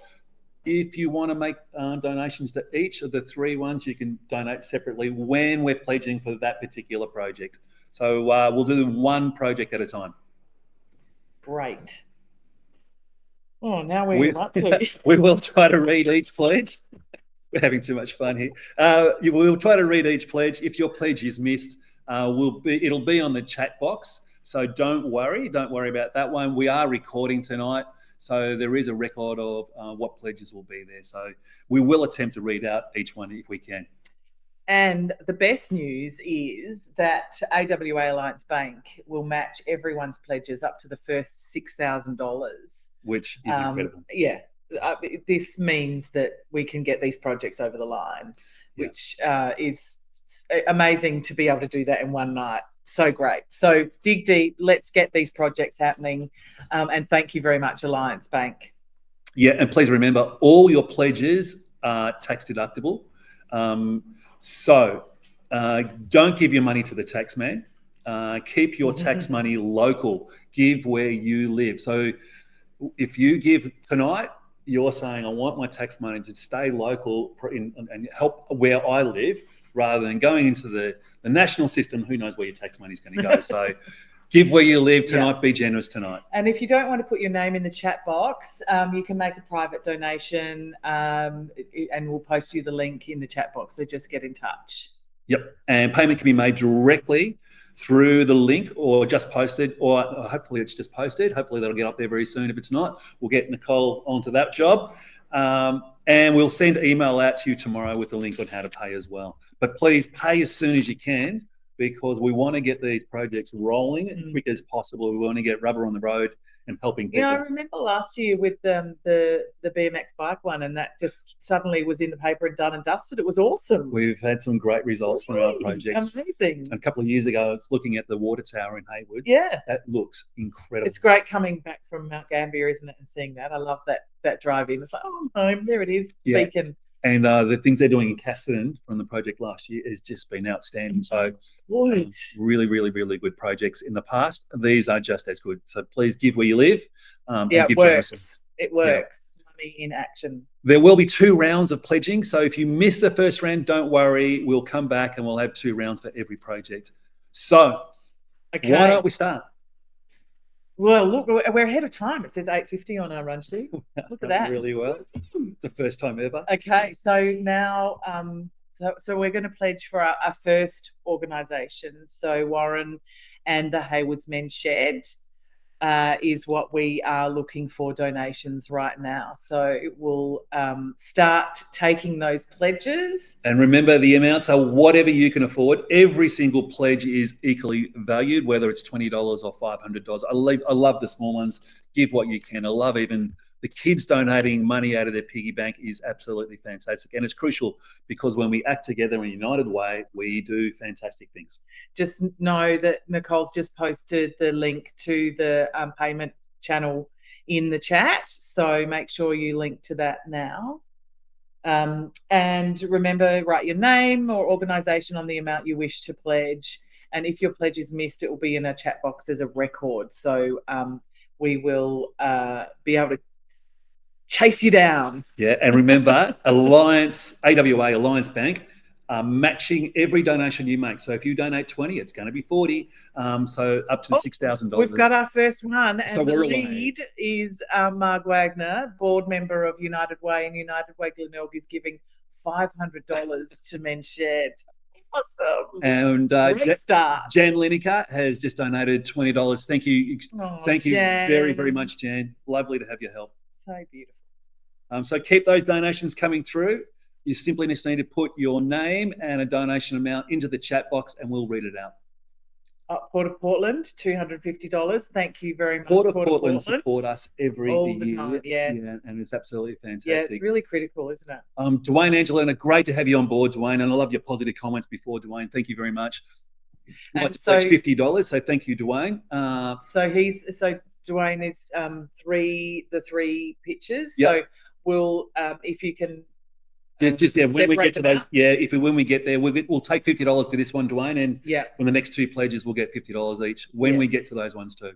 if you want to make donations to each of the 3 ones, you can donate separately when we're pledging for that particular project. So we'll do one project at a time. Great. Oh, now we're up to it. We will try to read each pledge. We're having too much fun here. We'll try to read each pledge. If your pledge is missed, it'll be on the chat box. So don't worry about that one. We are recording tonight, so there is a record of what pledges will be there. So we will attempt to read out each one if we can. And the best news is that AWA Alliance Bank will match everyone's pledges up to the first $6,000. Which is incredible. Yeah. This means that we can get these projects over the line, which is amazing to be able to do that in one night. So great. So dig deep. Let's get these projects happening. And thank you very much, Alliance Bank. Yeah, and please remember, all your pledges are tax deductible. So don't give your money to the tax man. Keep your tax money local. Give where you live. So if you give tonight, you're saying, I want my tax money to stay local and help where I live, rather than going into the national system. Who knows where your tax money is going to go? So give where you live tonight. Be generous tonight. And if you don't want to put your name in the chat box, you can make a private donation, and we'll post you the link in the chat box. So just get in touch. Yep. And payment can be made directly through the link, or just posted, or hopefully it's just posted. Hopefully that'll get up there very soon. If it's not, we'll get Nicole onto that job. And we'll send an email out to you tomorrow with the link on how to pay as well. But please pay as soon as you can, because we want to get these projects rolling as quick as possible. We want to get rubber on the road and helping people. I remember last year with the BMX bike one, and that just suddenly was in the paper and done and dusted. It was awesome. We've had some great results from our projects. Amazing. And a couple of years ago, I was looking at the water tower in Heywood. Yeah. That looks incredible. It's great coming back from Mount Gambier, isn't it, and seeing that. I love that drive in. It's like, oh, I'm home. There it is. Yeah. Beacon. And the things they're doing in Casterton from the project last year has just been outstanding. So really, really, really good projects in the past. These are just as good. So please give where you live. It works. It works. Yeah. Money in action. There will be 2 rounds of pledging. So if you missed the first round, don't worry. We'll come back and we'll have 2 rounds for every project. So why don't we start? Well, look, we're ahead of time. It says 8:50 on our run sheet. Look at that. Really well. It's the first time ever. Okay, so now, so we're going to pledge for our first organisation. So Warren and the Heywood Mens Shed is what we are looking for donations right now. So we'll start taking those pledges. And remember, the amounts are whatever you can afford. Every single pledge is equally valued, whether it's $20 or $500. I love the small ones. Give what you can. I love even the kids donating money out of their piggy bank is absolutely fantastic. And it's crucial, because when we act together in a united way, we do fantastic things. Just know that Nicole's just posted the link to the payment channel in the chat. So make sure you link to that now. And remember, write your name or organisation on the amount you wish to pledge. And if your pledge is missed, it will be in a chat box as a record. So we will be able to chase you down. Yeah, and remember, AWA Alliance Bank are matching every donation you make. So if you donate 20, it's going to be 40. So up to $6,000. We've got our first one, and so the lead is Marg Wagner, board member of United Way, and United Way Glenelg is giving $500 to Men's Shed. Awesome. And Jan Lineker has just donated $20. Thank you. Thank you very, very much, Jan. Lovely to have your help. So beautiful. So keep those donations coming through. You simply just need to put your name and a donation amount into the chat box, and we'll read it out. Port of Portland, $250. Thank you very much. Port of Portland support us every all year. The time, yes. Yeah, and it's absolutely fantastic. Yeah, it's really critical, isn't it? Dwayne, Angelina, great to have you on board, Dwayne, and I love your positive comments before, Dwayne. Thank you very much. I'd like And to pledge $50. So thank you, Dwayne. So Dwayne is the three pictures. Yep. So we'll if you can. When we get separate to them those, out. when we get there, we'll take $50 for this one, Dwayne, and Yeah. on the next two pledges, we'll get $50 each when we Yes. get to those ones too.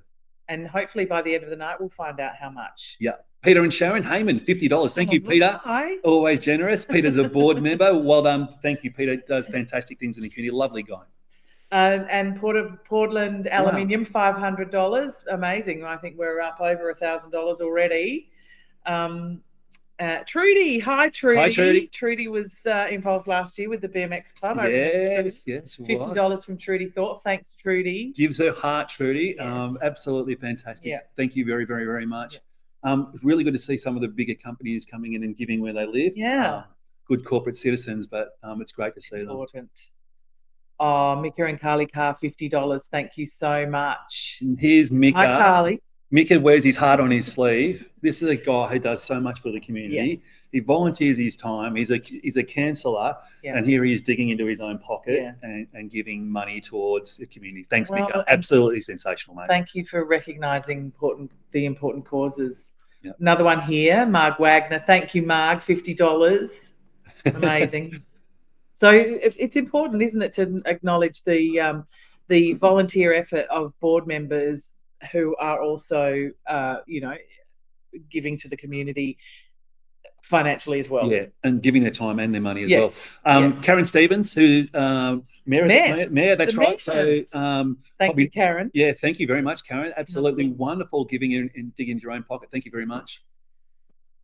And hopefully by the end of the night, we'll find out how much. Yeah. Peter and Sharon Heyman, $50. Thank you, Oh, Peter. hi. Always generous. Peter's a board member. Well done. Thank you, Peter. Does fantastic things in the community. Lovely guy. And Portland Aluminium, $500. Amazing. I think we're up over $1,000 already. Trudy. Hi, Trudy. Hi, Trudy. Trudy was involved last year with the BMX Club. Yes. $50 from Trudy Thorpe. Thanks, Trudy. Gives her heart, Trudy. Yes. Absolutely fantastic. Yeah. Thank you very, very, very much. Yeah. It's really good to see some of the bigger companies coming in and giving where they live. Yeah. Good corporate citizens, but it's great to see them. Important. Oh, Mika and Carly Carr, $50. Thank you so much. And here's Mika. Hi, Carly. Mika wears his heart on his sleeve. This is a guy who does so much for the community. Yeah. He volunteers his time. He's a counsellor, and here he is digging into his own pocket and giving money towards the community. Thanks, Mika. Absolutely sensational, mate. Thank you for recognising the important causes. Yep. Another one here, Marg Wagner. Thank you, Marg. $50. Amazing. So it's important, isn't it, to acknowledge the volunteer effort of board members who are also, giving to the community financially as well. Yeah, and giving their time and their money as Yes. well. Yes. Karen Stevens, who's Mayor, that's right. So thank you, Karen. Yeah, thank you very much, Karen. Absolutely wonderful giving and digging into your own pocket. Thank you very much.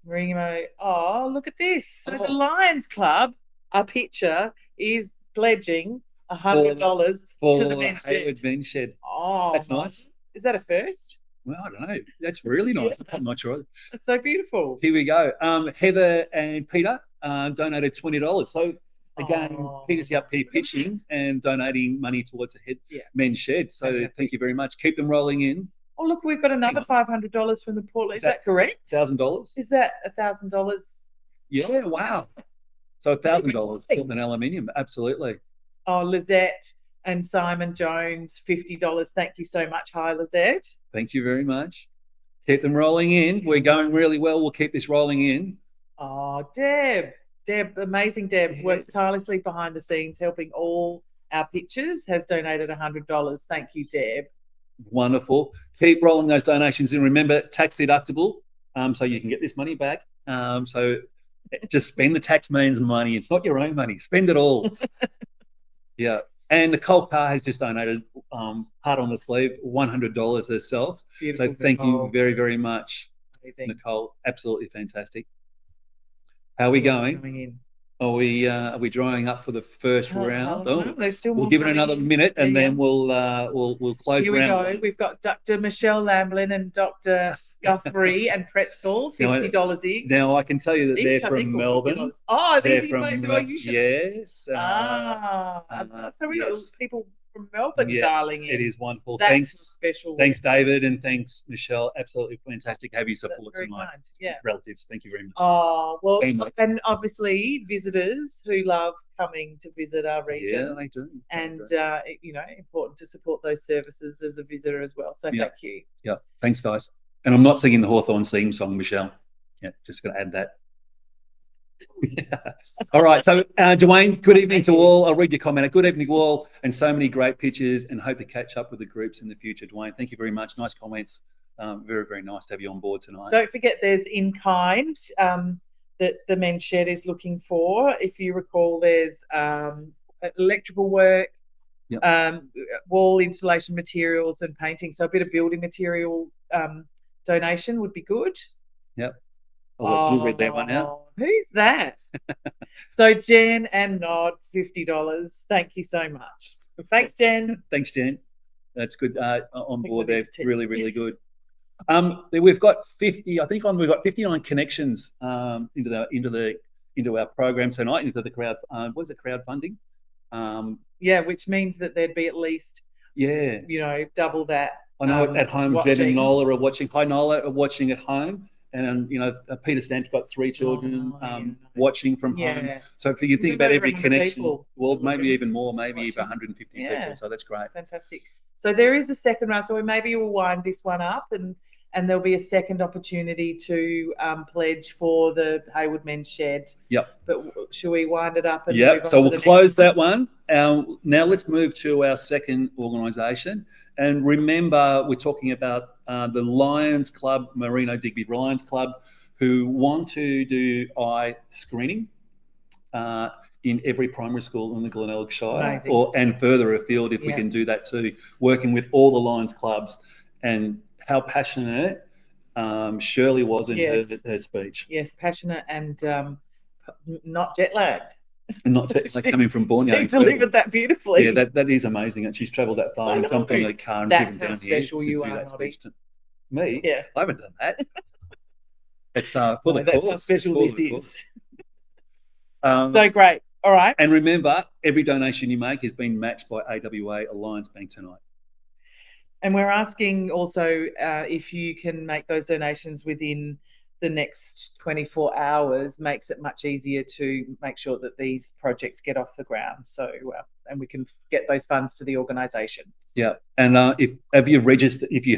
Marino, oh, look at this. So the Lions Club, our picture, is pledging $100 to the Men's Shed. Heywood Mens Shed. Oh, that's nice. Is that a first? Well, I don't know. That's really nice. I'm not sure. That's so beautiful. Here we go. Heather and Peter donated $20. So again, Peter's up here pitching and donating money towards the Men's Shed. So thank you very much. Keep them rolling in. Oh, look, we've got another $500 from the Portland. Is that correct? $1,000. Is that $1,000? Yeah, wow. So $1,000 Portland Aluminium. Absolutely. Oh, Lizette and Simon Jones, $50. Thank you so much. Hi, Lizette. Thank you very much. Keep them rolling in. We're going really well. We'll keep this rolling in. Oh, Deb, amazing Deb, works tirelessly behind the scenes, helping all our pitchers, has donated $100. Thank you, Deb. Wonderful. Keep rolling those donations in. Remember, tax deductible, so you can get this money back. So just spend the taxman's money. It's not your own money. Spend it all. Yeah. And Nicole Carr has just donated, heart on the sleeve, $100 herself. Beautiful, so thank you very, very much, amazing. Nicole. Absolutely fantastic. How are we going? Are we drying up for the first round? There's still we'll give it another minute and then we'll close. Here we go. We've got Dr. Michelle Lamblin and Dr. Guthrie and Pretzel, $50 each. Now I can tell you that they're from Melbourne. Oh, they're from yes. So we got people from Melbourne, darling. It is wonderful. That's special. Thanks, David, and thanks, Michelle. Absolutely fantastic to have you support tonight. Relatives, thank you very much. Oh, well, and obviously visitors who love coming to visit our region. Yeah, they do. And, important to support those services as a visitor as well. So thank you. Yeah, thanks, guys. And I'm not singing the Hawthorne singing song, Michelle. Yeah, just going to add that. All right. So, Dwayne, good evening to all. I'll read your comment. Good evening to all, and so many great pictures, and hope to catch up with the groups in the future. Dwayne, thank you very much. Nice comments. Very, very nice to have you on board tonight. Don't forget there's in-kind that the Men's Shed is looking for. If you recall, there's electrical work, wall insulation materials and painting. So a bit of building material donation would be good. Yep. I'll let you read that one out. Who's that? So Jen and Nod, $50. Thank you so much. Thanks, Jen. Thanks, Jen. That's good. On board there, really, really good. We've got 50. I think we've got 59 connections into our program tonight, into the crowd. What is it? Crowdfunding. Which means that there'd be at least double that. I know at home, Ben and Nola are watching. Hi, Nola, are watching at home. And Peter Stan's got 3 children yeah. watching from home. Yeah. So if you think We've about over every 100 connection, people well, maybe looking, even more, maybe even watching. 150 Yeah. people. So that's great. Fantastic. So there is a second round. So maybe we'll wind this one up, and there'll be a second opportunity to pledge for the Heywood Mens Shed. Yep. But shall we wind it up? And Yep. move on So to we'll the close next that one. Now let's move to our second organisation. And remember, we're talking about the Lions Club, Merino Digby Lions Club, who want to do eye screening in every primary school in the Glenelg Shire, and further afield if we can do that too, working with all the Lions clubs. And how passionate Shirley was in her speech. Yes, passionate and not jet lagged. And not coming from Borneo. She delivered that beautifully. Yeah, that is amazing. And she's travelled that far and jumped in the car and That's driven how down here special to you do are, that Nobby. speech to me. Yeah. I haven't done that. It's for the that's cause. how special For this the is. cause. So great. All right. And remember, every donation you make has been matched by AWA Alliance Bank tonight. And we're asking also if you can make those donations within the next 24 hours, makes it much easier to make sure that these projects get off the ground. So, and we can get those funds to the organisation. Yeah. And if you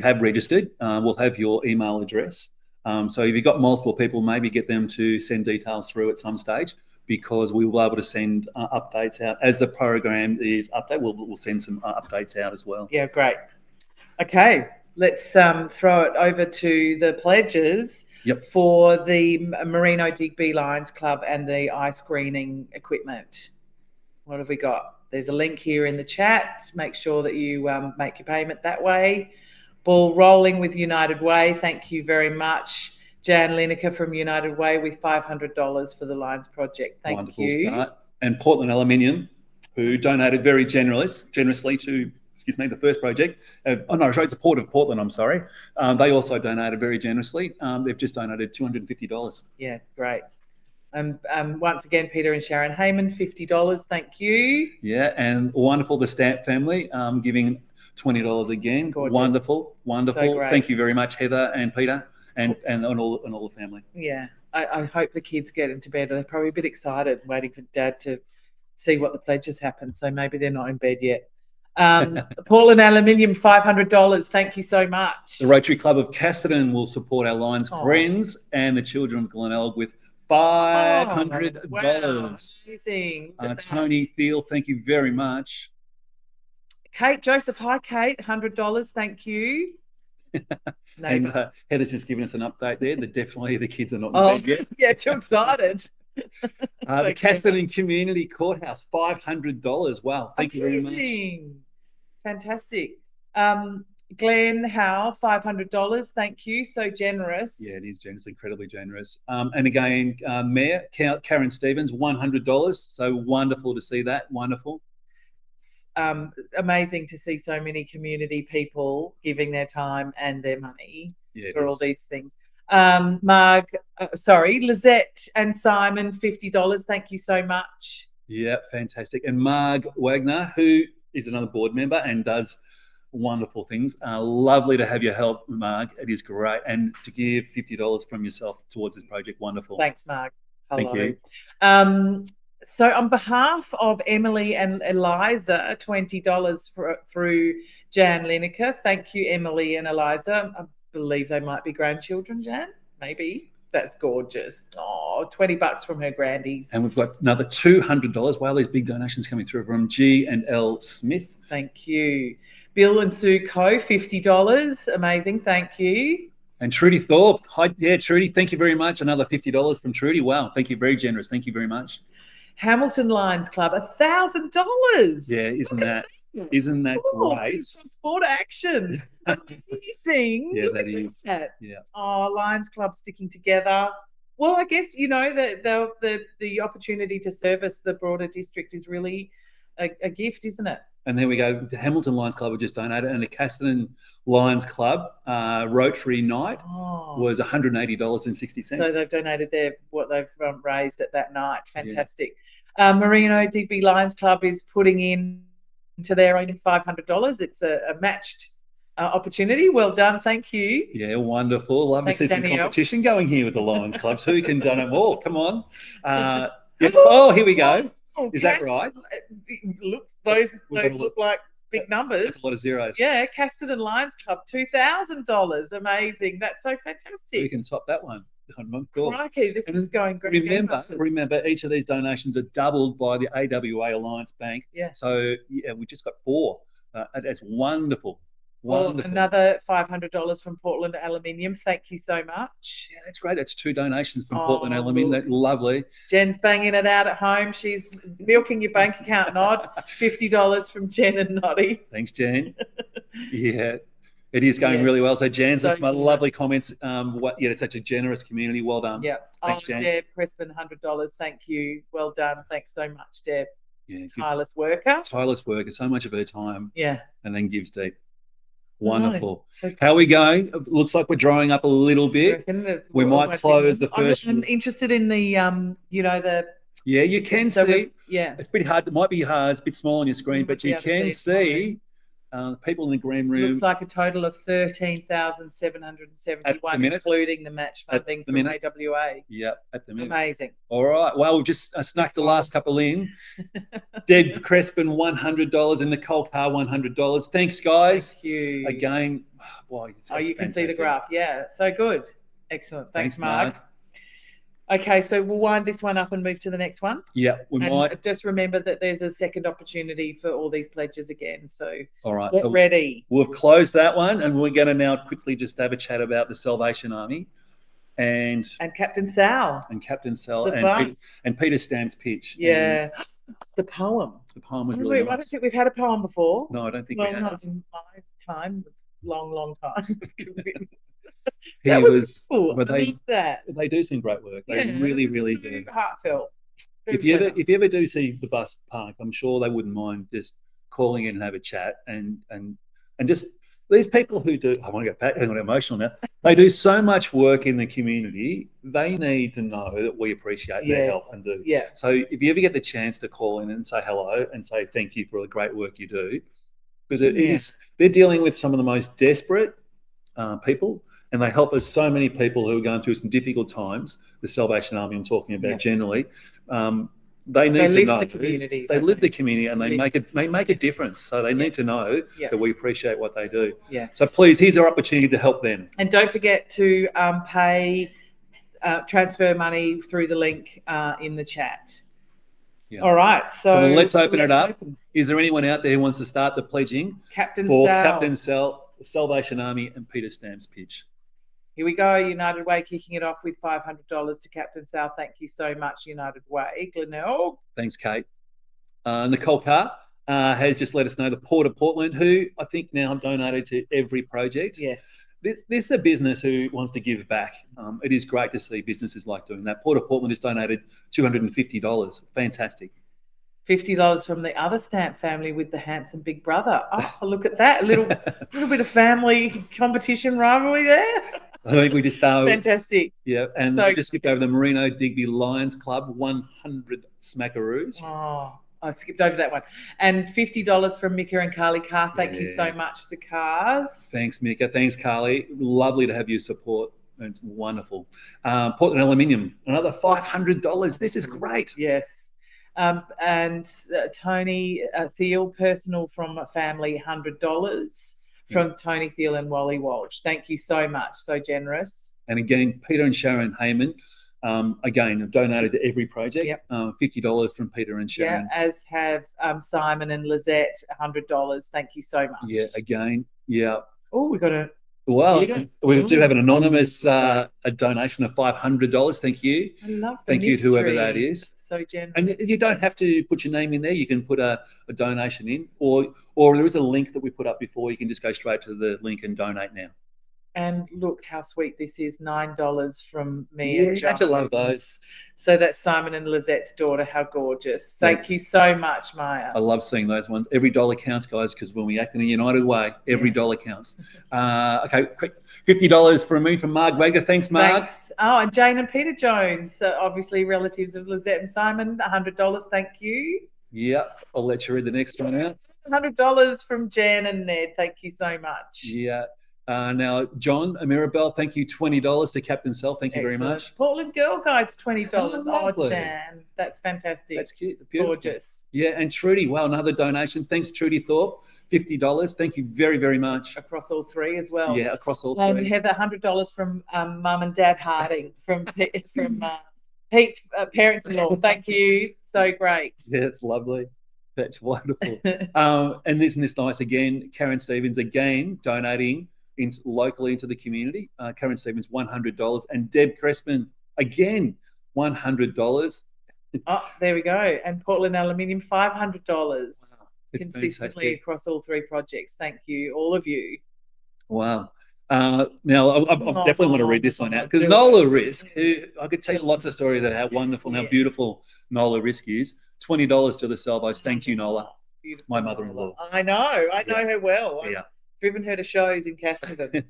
have registered, we'll have your email address. So if you've got multiple people, maybe get them to send details through at some stage, because we will be able to send updates out. As the program is updated, we'll send some updates out as well. Yeah, great. Okay, let's throw it over to the pledges for the Merino Digby Lions Club and the eye screening equipment. What have we got? There's a link here in the chat. Make sure that you make your payment that way. Ball rolling with United Way. Thank you very much. Jan Lineker from United Way with $500 for the Lions project. Thank you. Start. And Portland Aluminium, who donated very generously to the first project. It's the Port of Portland, I'm sorry. They also donated very generously. They've just donated $250. Yeah, great. And once again, Peter and Sharon Heyman, $50. Thank you. Yeah, and wonderful, the Stamp family, giving $20 again. Gorgeous. Wonderful. So great. Thank you very much, Heather and Peter, and all the family. Yeah, I hope the kids get into bed. They're probably a bit excited, waiting for Dad to see what the pledges happen. So maybe they're not in bed yet. Portland Aluminium, $500. Thank you so much. The Rotary Club of Casterton will support our Lions friends and the children of Glenelg with $500. Wow, amazing. Tony Thiel, thank you very much. Kate Joseph, hi Kate, $100. Thank you. And Heather's just giving us an update there. That definitely the kids are not in bed yet. Yeah, too excited. The Casterton Community Courthouse, $500. Wow, thank you very much. Fantastic. Glenn Howe, $500. Thank you. So generous. Yeah, it is generous, incredibly generous. And again, Mayor Karen Stevens, $100. So wonderful to see that. Wonderful. Amazing to see so many community people giving their time and their money for all these things. Lizette and Simon, $50. Thank you so much. Yeah, fantastic. And Marg Wagner, who is another board member and does wonderful things. Lovely to have your help, Marg. It is great. And to give $50 from yourself towards this project, wonderful. Thanks, Marg. Hello. Thank you. So on behalf of Emily and Eliza, $20 through Jan Lineker. Thank you, Emily and Eliza. I believe they might be grandchildren, Jan. Maybe. That's gorgeous. Oh, $20 from her grandies. And we've got another $200. Wow, these big donations coming through from G and L Smith. Thank you. Bill and Sue Coe, $50. Amazing. Thank you. And Trudy Thorpe. Hi, Trudy, thank you very much. Another $50 from Trudy. Wow, thank you. Very generous. Thank you very much. Hamilton Lions Club, $1,000. Yeah, isn't that great? Some sport action. Amazing. Yeah, that Look is. at that. Yeah. Oh, Lions Club sticking together. Well, I guess, the opportunity to service the broader district is really a gift, isn't it? And there we go. The Hamilton Lions Club have just donated, and the Casterton Lions Club Rotary Night was $180.60. So they've donated what they've raised at that night. Fantastic. Yeah. Merino Digby Lions Club is putting in to their own $500. It's a matched opportunity. Well done. Thank you. Yeah, wonderful. Love Thanks, to see some Danielle. competition going here with the Lions clubs. Who can donate more? Come on. Yeah. Oh, here we go. Oh, Is that Cass, right? Those We've got a look like big numbers. That's a lot of zeros. Yeah, Casterton Lions Club, $2,000. Amazing. That's so We fantastic. can top that one. Cool. Crikey, this And is going great. Remember, each of these donations are doubled by the AWA Alliance Bank. Yeah. So yeah, we just got 4. That's wonderful. Well, Wonderful. another $500 from Portland Aluminium. Thank you so much. Yeah, that's great. That's 2 donations from Oh, Portland Aluminium. look. That's lovely. Jen's banging it out at home. She's milking your bank account, Nod. $50 from Jen and Noddy. Thanks, Jen. Yeah, it is going Yeah. really well. So Jan's So left my generous. lovely comments. It's such a generous community. Well done. Yeah. Thanks, Jen. Deb Pressman, $100. Thank you. Well done. Thanks so much, Deb. Yeah, good. Tireless worker. Tireless worker, so much of her time, Yeah. and then gives deep. Wonderful. So How are we going? It looks like we're drying up a little I bit. reckon that We we're might almost close getting- the first- I'm interested in the the Yeah, you can so see. yeah. It's pretty hard. It might be hard. It's a bit small on your screen, but Be you able to can see it see people in the green room. Looks like a total of 13,771, At the minute? including the match At funding the from minute? AWA. Yeah, at the minute. Amazing. All right. Well, we've just snuck the last couple in. Deb Crespin, $100, and Nicole Carr, $100. Thanks, guys. Thank you. Again, boy, You can see the fantastic. graph. Yeah, so good. Excellent. Thanks, Mark. Mark. Okay, so we'll wind this one up and move to the next one. Yeah, we And might. just remember that there's a second opportunity for all these pledges again. So All right. get ready. We've closed that one, and we're going to now quickly just have a chat about the Salvation Army and And Captain Sal, Captain Sal the and bus. Peter Stamp's pitch. And Yeah. The poem. the poem was I really don't nice. think we've had a poem before. No, I don't think Well, we not have. in my time. Long time. He That was was. beautiful. but I they- love that. They do some great work. They Yeah, really, it's really very do. heartfelt. If you ever do see the bus park, I'm sure they wouldn't mind just calling in and have a chat and just these people who do. I want to get emotional now. They do so much work in the community. They need to know that we appreciate their help and do. Yeah. So if you ever get the chance to call in and say hello and say thank you for the great work you do, because they're dealing with some of the most desperate people. And they help us so many people who are going through some difficult times. The Salvation Army I'm talking about generally. They need to live know the community. They don't live the community and they Live. make a difference. So they need to know Yeah. that we appreciate what they do. Yeah. So please, here's our opportunity to help them. And don't forget to transfer money through the link in the chat. Yeah. All right. So let's open it up. open. Is there anyone out there who wants to start the pledging Captain for Sal. Captain Sal, the Salvation Army, and Peter Stamp's pitch? Here we go. United Way kicking it off with $500 to Captain Sal. Thank you so much, United Way. Glenelg. Thanks, Kate. Nicole Carr has just let us know the Port of Portland, who I think now donated to every project. Yes. This is a business who wants to give back. It is great to see businesses like doing that. Port of Portland has donated $250. Fantastic. $50 from the other Stamp family with the handsome big brother. Oh, look at that. A little bit of family competition rivalry there. I think we just Fantastic. yeah, and So- we just skipped over the Merino Digby Lions Club, 100 smackaroos. Oh, I skipped over that one. And $50 from Mika and Carly Carr. Thank you Yeah. so much, the Cars. Thanks, Mika. Thanks, Carly. Lovely to have your support. It's wonderful. Portland Aluminium, another $500. This is great. Yes. And Tony Thiel, personal from a family, $100 from Tony Thiel and Wally Walsh. Thank you so much. So generous. And again, Peter and Sharon Heyman, again, have donated to every project. Yep. $50 from Peter and Sharon. Yeah, as have Simon and Lizette, $100. Thank you so much. Yeah, again, yeah. Oh, we got a Well, Yeah. we do have an anonymous a donation of $500. Thank you. I love the Thank you to whoever that mystery. is. So generous. And you don't have to put your name in there. You can put a donation in, or there is a link that we put up before. You can just go straight to the link and donate now. And look how sweet this is, $9 from me Yeah, and John. don't you love those? So that's Simon and Lizette's daughter. How gorgeous. Thank you so much, Maya. I love seeing those ones. Every dollar counts, guys, because when we act in a united way, every dollar counts. Okay, quick. $50 from me from Mark Wagger. Thanks, Mark. Thanks. Oh, and Jane and Peter Jones, obviously relatives of Lizette and Simon, $100. Thank you. Yeah, I'll let you read the next one out. $100 from Jan and Ned. Thank you so much. Yeah. Now, John, Mirabelle, thank you, $20 to Captain Self. Thank you very much. Portland Girl Guides, $20. Oh, lovely. Jan, that's fantastic. That's cute. Beautiful. Gorgeous. Yeah, and Trudy, wow, another donation. Thanks, Trudy Thorpe, $50. Thank you very, very much. Across all three as well. Yeah, across all And three. Heather, $100 from Mum and Dad Harding from Pete's parents-in-law. Thank you. So great. Yeah, it's lovely. That's wonderful. And isn't this nice again? Karen Stevens again donating locally into the community. Karen Stevens, $100. And Deb Crespin again, $100. Oh, there we go. And Portland Aluminium, $500. Wow, it's consistently fantastic. across all three projects. Thank you, all of you. Wow. Now, I definitely want to read this one out because Nola Risk, who I could tell you lots of stories of how wonderful and how beautiful Nola Risk is. $20 to the Salvos. Thank you, Nola. Beautiful. My mother-in-law. I know her well. Yeah. I've driven her to shows in Casterton.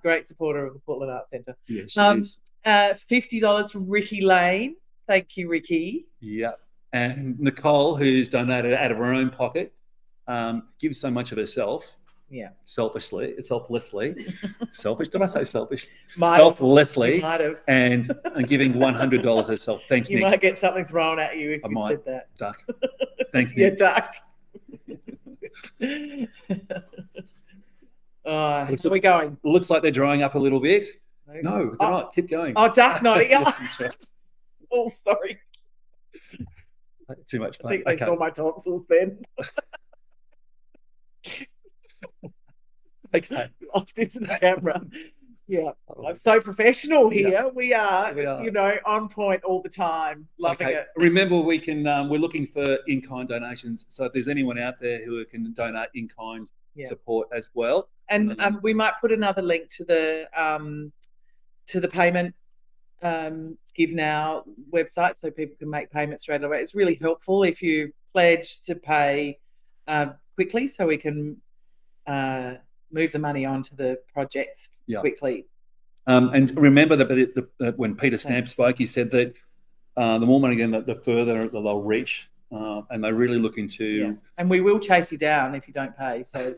Great supporter of the Portland Arts Centre. Yeah, she is. $50 from Ricky Lane. Thank you, Ricky. Yeah. And Nicole, who's donated out of her own pocket, gives so much of herself. Yeah. Selfishly. Selfish. Did I say selfish? Selflessly. And giving $100 herself. Thanks, You Nick. might get something thrown at you if I you might. said that. Duck. Thanks, Yeah, Nick. duck. Are we going? Looks like they're drying up a little bit. No, they're not. Keep going. Oh, duck nodding. Oh, sorry. Too much I fun. think they saw my tonsils then. Okay. Off into the camera. Yeah. So professional here. Yeah. We are, We are. on point all the time. Loving it. Remember, we can. We're looking for in-kind donations. So if there's anyone out there who can donate in-kind support as well, and we might put another link to the payment Give Now website so people can make payments straight away. It's really helpful if you pledge to pay quickly, so we can move the money onto the projects quickly. And remember that when Peter Stamp spoke, he said that the more money, again, the further they'll reach, and they're really looking to. Yeah. And we will chase you down if you don't pay. So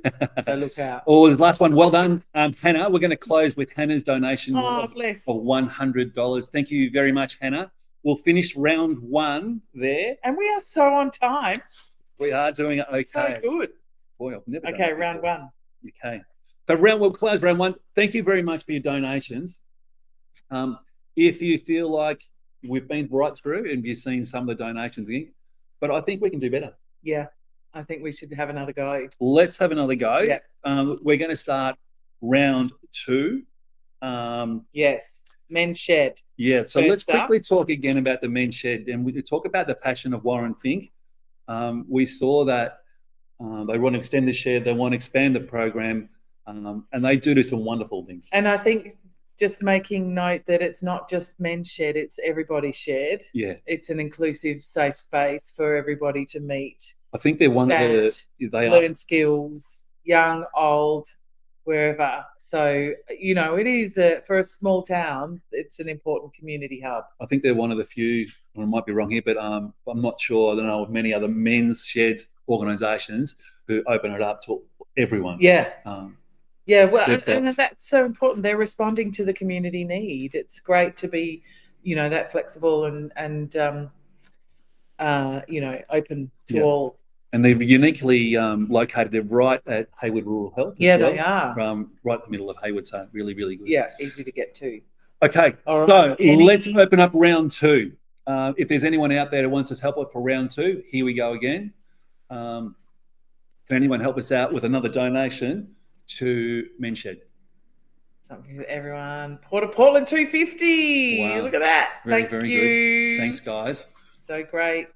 look out. Oh, the last one. Well done, Hannah. We're going to close with Hannah's donation of $100. Thank you very much, Hannah. We'll finish round one there. And we are so on time. We are doing it okay. So good. Boy, I've never done Okay, that round before. one. Okay. So we'll close round one. Thank you very much for your donations. If you feel like we've been right through and you've seen some of the donations in, but I think we can do better. Yeah, I think we should have another go. Let's have another go. Yeah. We're going to start round two. Yes, Men's Shed. Yeah, so First let's up. quickly talk again about the Men's Shed, and we talk about the passion of Warren Fink. We saw that they want to extend the shed, they want to expand the program, and they do some wonderful things. And I think just making note that it's not just Men's Shed, it's everybody's shed. Yeah. It's an inclusive, safe space for everybody to meet. I think they're one chat, of the learn skills, young, old, wherever. So, it is for a small town, it's an important community hub. I think they're one of the few, I might be wrong here, but I'm not sure. I don't know of many other men's shed organisations who open it up to everyone. Yeah. Well, They've got- and that's so important. They're responding to the community need. It's great to be, that flexible and open to all. And they're uniquely located. They're right at Heywood Rural Health. Yeah, as well, they are. Right in the middle of Heywood, so really, really good. Yeah, easy to get to. Okay, All right. so let's open up round two. If there's anyone out there who wants us help with for round two, here we go again. Can anyone help us out with another donation to Men's Shed? Something for everyone. Port of Portland 250. Wow. Look at that. Very, Thank very you. good. Thanks, guys. So great.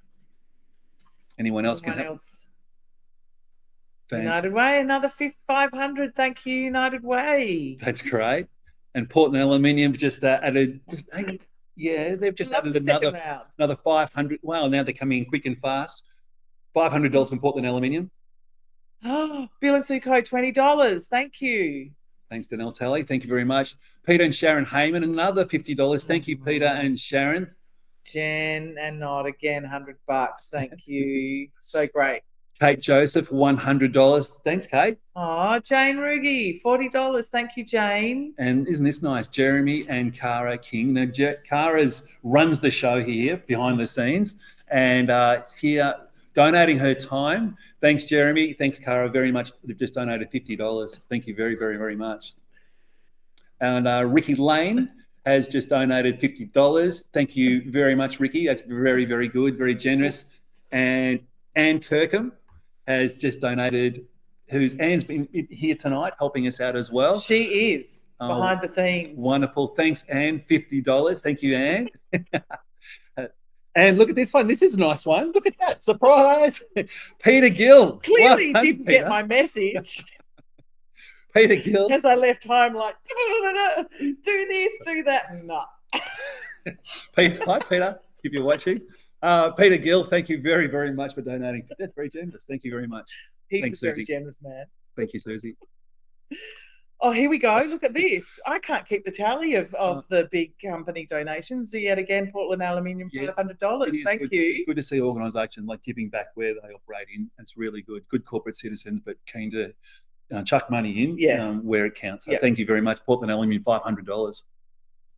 Anyone else can Anyone help? else? Fantastic. United Way, another 500. Thank you, United Way. That's great. And Portland Aluminium just added. They've just Love added the second round. another 500. Wow, now they're coming in quick and fast. $500 from Portland Aluminium. Oh, Bill and Suko, $20. Thank you. Thanks, Danelle Talley. Thank you very much. Peter and Sharon Heyman, another $50. Thank you, Peter and Sharon. Jen and Nod again, $100. Thank you. So great. Kate Joseph, $100. Thanks, Kate. Oh, Jane Rugi, $40. Thank you, Jane. And isn't this nice? Jeremy and Cara King. Now, Cara runs the show here behind the scenes and here donating her time. Thanks, Jeremy. Thanks, Cara, very much. They've just donated $50. Thank you very, very, very much. And Ricky Lane has just donated $50. Thank you very much, Ricky. That's very, very good, very generous. And Anne Kirkham has just donated, Anne's been here tonight helping us out as well. She is behind the scenes. Wonderful. Thanks, Anne. $50. Thank you, Anne. And look at this one. This is a nice one. Look at that. Surprise. Peter Gill. Clearly didn't get my message. Peter Gill. As I left home, like, do this, do that. No. Hi, Peter, if you're watching. Peter Gill, thank you very, very much for donating. That's very generous. Thank you very much. He's a very generous man. Thank you, Susie. Oh, here we go. Look at this. I can't keep the tally of the big company donations. Yet again, Portland Aluminium, $500. Thank you. It's good to see organisation like giving back where they operate in. It's really good. Good corporate citizens, but keen to chuck money in where it counts. So thank you very much. Portland Aluminium, $500.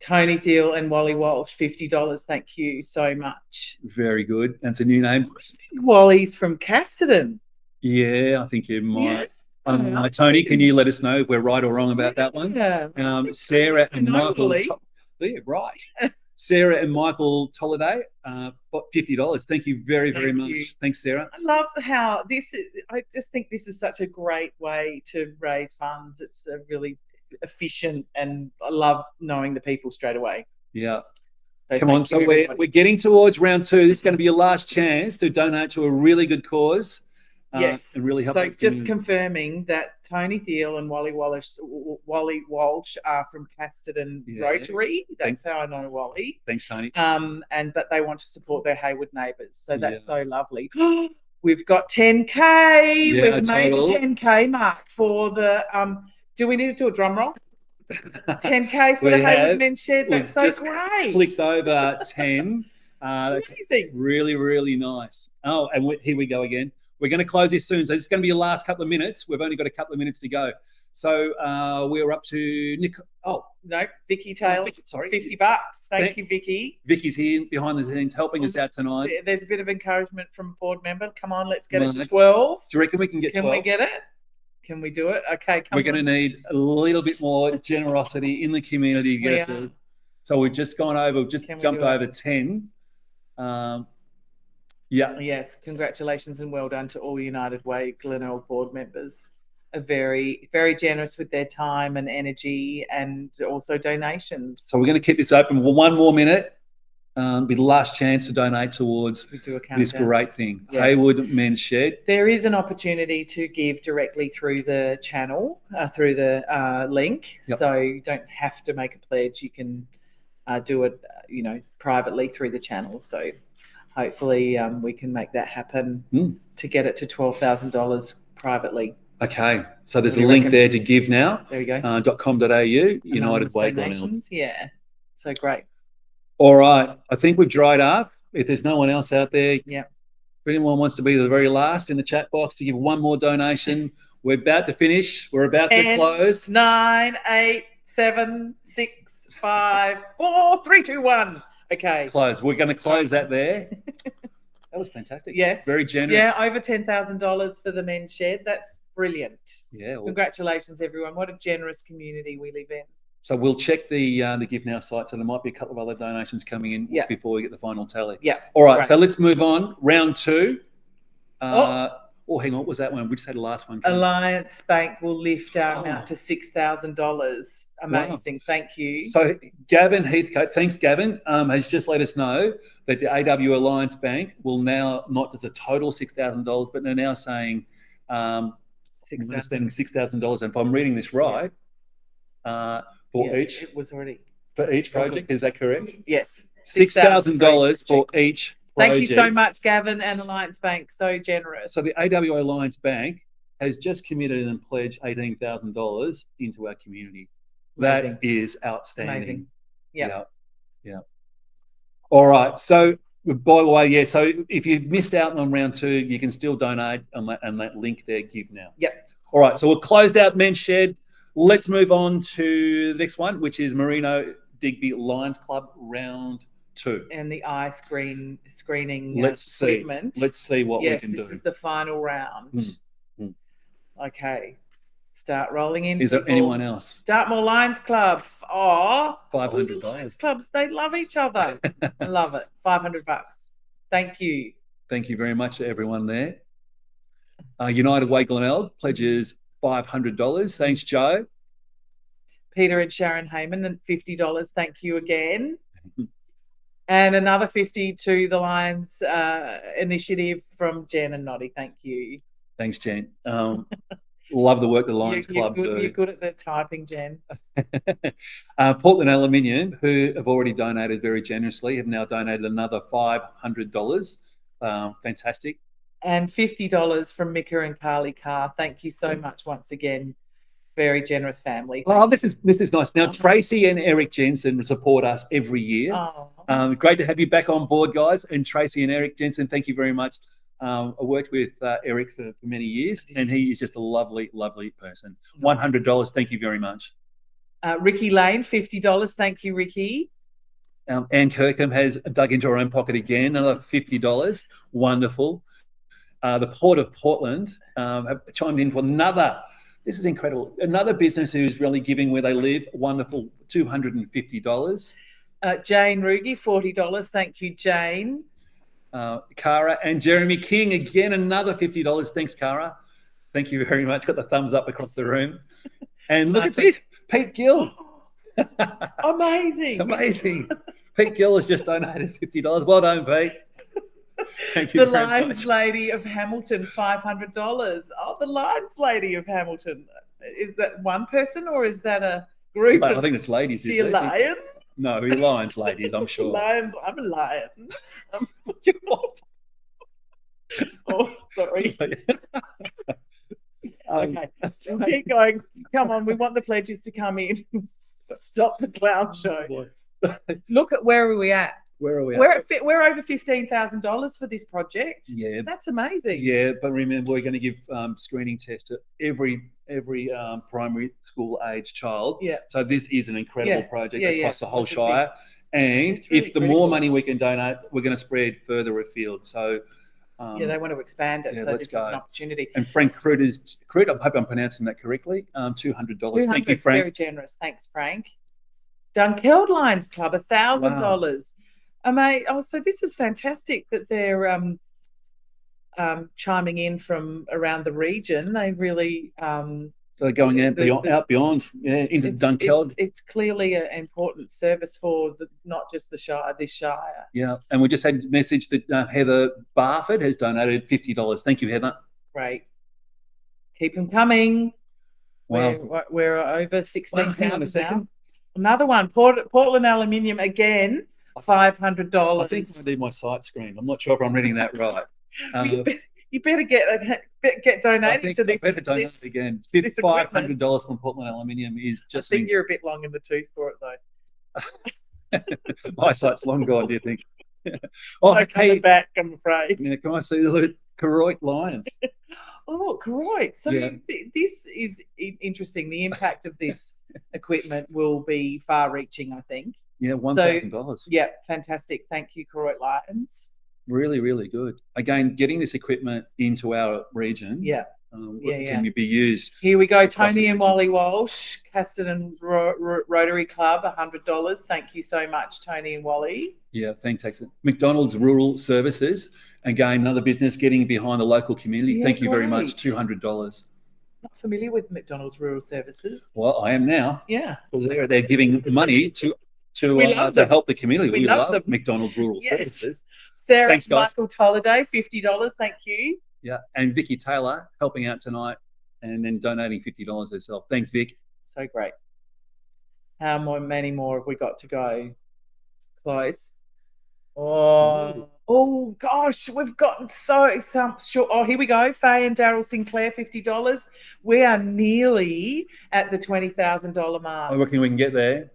Tony Thiel and Wally Walsh, $50. Thank you so much. Very good. That's a new name. Wally's from Casterton. Yeah, I think you might. Tony, can you let us know if we're right or wrong about that one? Yeah. Sarah and Michael. Yeah, right. Sarah and Michael Tolliday, $50. Thank you very, very much. Thanks, Sarah. I love how I just think this is such a great way to raise funds. It's a really efficient, and I love knowing the people straight away. Yeah. So come on. So we're getting towards round 2. This is going to be your last chance to donate to a really good cause. Yes. And really help. So just confirming that Tony Thiel and Wally Walsh are from Casterton Rotary. That's how I know Wally. Thanks, Tony. But they want to support their Heywood neighbours. So that's so lovely. We've got 10K. Yeah, We've made the 10K mark for the do we need to do a drum roll? 10K for the Heywood Mens Shed. That's so great. Clicked over 10. Amazing. Really, really nice. Oh, and here we go again. We're going to close this soon. So this is going to be your last couple of minutes. We've only got a couple of minutes to go. So we're up to Nicole. Oh, no, Vicky Taylor. Sorry. $50. Thank you, Vicky. Vicky's here behind the scenes helping us out tonight. There's a bit of encouragement from a board member. Come on, let's get it to 12. Do you reckon we can get 12? Can we get it? Can we do it? Okay, we're going to need a little bit more generosity in the community to get us. So we've just gone over, jumped over 10. Yes, congratulations and well done to all United Way Glenelg board members. Are very, very generous with their time and energy and also donations. So we're going to keep this open for one more minute. Be the last chance to donate towards this great thing. Yes. Heywood Mens Shed. There is an opportunity to give directly through the channel, through the link. Yep. So you don't have to make a pledge. You can do it, privately through the channel. So hopefully we can make that happen to get it to $12,000 privately. Okay, so there's a link there to give now. There you go. .com.au, United Way Glenelg. Yeah, so great. All right, I think we've dried up. If there's no one else out there, if anyone wants to be the very last in the chat box to give one more donation, we're about to finish. We're about to close. 9, 8, 7, 6, 5, 4, 3, 2, 1. Okay. Close. We're going to close that there. That was fantastic. Yes. Very generous. Yeah, over $10,000 for the Men's Shed. That's brilliant. Yeah. Well, congratulations, everyone. What a generous community we live in. So we'll check the Give Now site. So there might be a couple of other donations coming in before we get the final tally. Yeah. All right. So let's move on. Round 2. Hang on. What was that one? We just had the last one. Alliance Bank will lift our amount to $6,000. Amazing. Wow. Thank you. So Gavin Heathcote, thanks, Gavin, has just let us know that the AWA Alliance Bank will now not as a total $6,000, but they're now saying $6,000. And if I'm reading this right, each. It was already. For each project, is that correct? Yes. $6,000 for each project. Thank you so much, Gavin and Alliance Bank. So generous. So the AWA Alliance Bank has just committed and pledged $18,000 into our community. Amazing. That is outstanding. Amazing. Yeah. All right. So, by the way, yeah. So if you missed out on round 2, you can still donate on that link there. Give now. Yep. All right. So we've closed out Men's Shed. Let's move on to the next one, which is Merino Digby Lions Club round 2. And the eye screening Let's see. equipment. Let's see what we Yes, can do. this is the final round. Mm. Okay. Start rolling in. Is there people. anyone else? Dartmoor Lions Club. Oh, $500. Lions clubs, they love each other. I love it. $500. Thank you. Thank you very much to everyone there. United Way Glenelg pledges $500. Thanks, Joe. Peter and Sharon Heyman and $50. Thank you again. And another 50 to the Lions initiative from Jen and Noddy. Thank you. Thanks, Jen. Love the work the Lions Club do. You're good at the typing, Jen. Portland Aluminium, who have already donated very generously, have now donated another $500. Fantastic. And $50 from Mika and Carly Carr. Thank you so much once again. Very generous family. Well, this is nice. Now, Tracy and Eric Jensen support us every year. Oh. Great to have you back on board, guys. And Tracy and Eric Jensen, thank you very much. I worked with Eric for many years, and he is just a lovely, lovely person. $100. Thank you very much. Ricky Lane, $50. Thank you, Ricky. Anne Kirkham has dug into her own pocket again, another $50. Wonderful. The Port of Portland have chimed in for another. This is incredible. Another business who's really giving where they live. Wonderful. $250. Jane Rugi, $40. Thank you, Jane. Cara and Jeremy King, again, another $50. Thanks, Cara. Thank you very much. Got the thumbs up across the room. And look at this. Pete Gill. Amazing. Amazing. Pete Gill has just donated $50. Well done, Pete. Thank you The very Lions much. Lady of Hamilton, $500. Oh, the Lions Lady of Hamilton. Is that one person or is that a group? I think it's ladies. Is she a lion? No, we're Lions ladies, I'm sure. Lions. I'm a lion. Oh, sorry. Okay, keep going. Come on, we want the pledges to come in. Stop the clown show. Look at where are we at? Where are we? We're over $15,000 for this project. Yeah, that's amazing. Yeah, but remember, we're going to give screening tests to every primary school age child. Yeah. So this is an incredible project across the whole That's Shire. And it's really if the more money we can donate, we're going to spread further afield. So they want to expand it, so let's there's go. an opportunity. And Frank Crute, I hope I'm pronouncing that correctly. $200. Thank you, Frank. Very generous. Thanks, Frank. Dunkeld Lions Club, $1,000. Wow. So this is fantastic that they're chiming in from around the region. They really they're going out beyond into Dunkeld. It's clearly an important service for not just the Shire, this Shire. Yeah, and we just had a message that Heather Barford has donated $50. Thank you, Heather. Great. Keep them coming. Wow. We're over 16 hang on a pounds second. now. Another one, Portland Aluminium again, $500. I think I need my sight screen. I'm not sure if I'm reading that right. You better get donating to this. I better donate again. It's $500 from Portland Aluminium is just. I think you're a bit long in the tooth for it, though. My sight's long gone. Do you think? Okay, back. I'm afraid. Yeah, can I see the Koroit Lions? Oh, Koroit. So this is interesting. The impact of this equipment will be far-reaching, I think. Yeah, $1,000. Yeah, fantastic. Thank you, Koroit Lions. Really, really good. Again, getting this equipment into our region. Can be used. Here we go. Tony and Wally Walsh, Casterton Rotary Club, $100. Thank you so much, Tony and Wally. Yeah, fantastic. McDonald's Rural Services, again, another business getting behind the local community. Yeah, Thank you very much. $200. Not familiar with McDonald's Rural Services. Well, I am now. Yeah. Because they're giving money to help the community. We love McDonald's Rural Services. Sarah Thanks, guys. Michael Tolliday, $50. Thank you. Yeah, and Vicky Taylor helping out tonight and then donating $50 herself. Thanks, Vic. So great. How many more have we got to go? Close. Oh gosh, we've gotten some short. Oh, here we go. Faye and Daryl Sinclair, $50. We are nearly at the $20,000 mark. I reckon we can get there.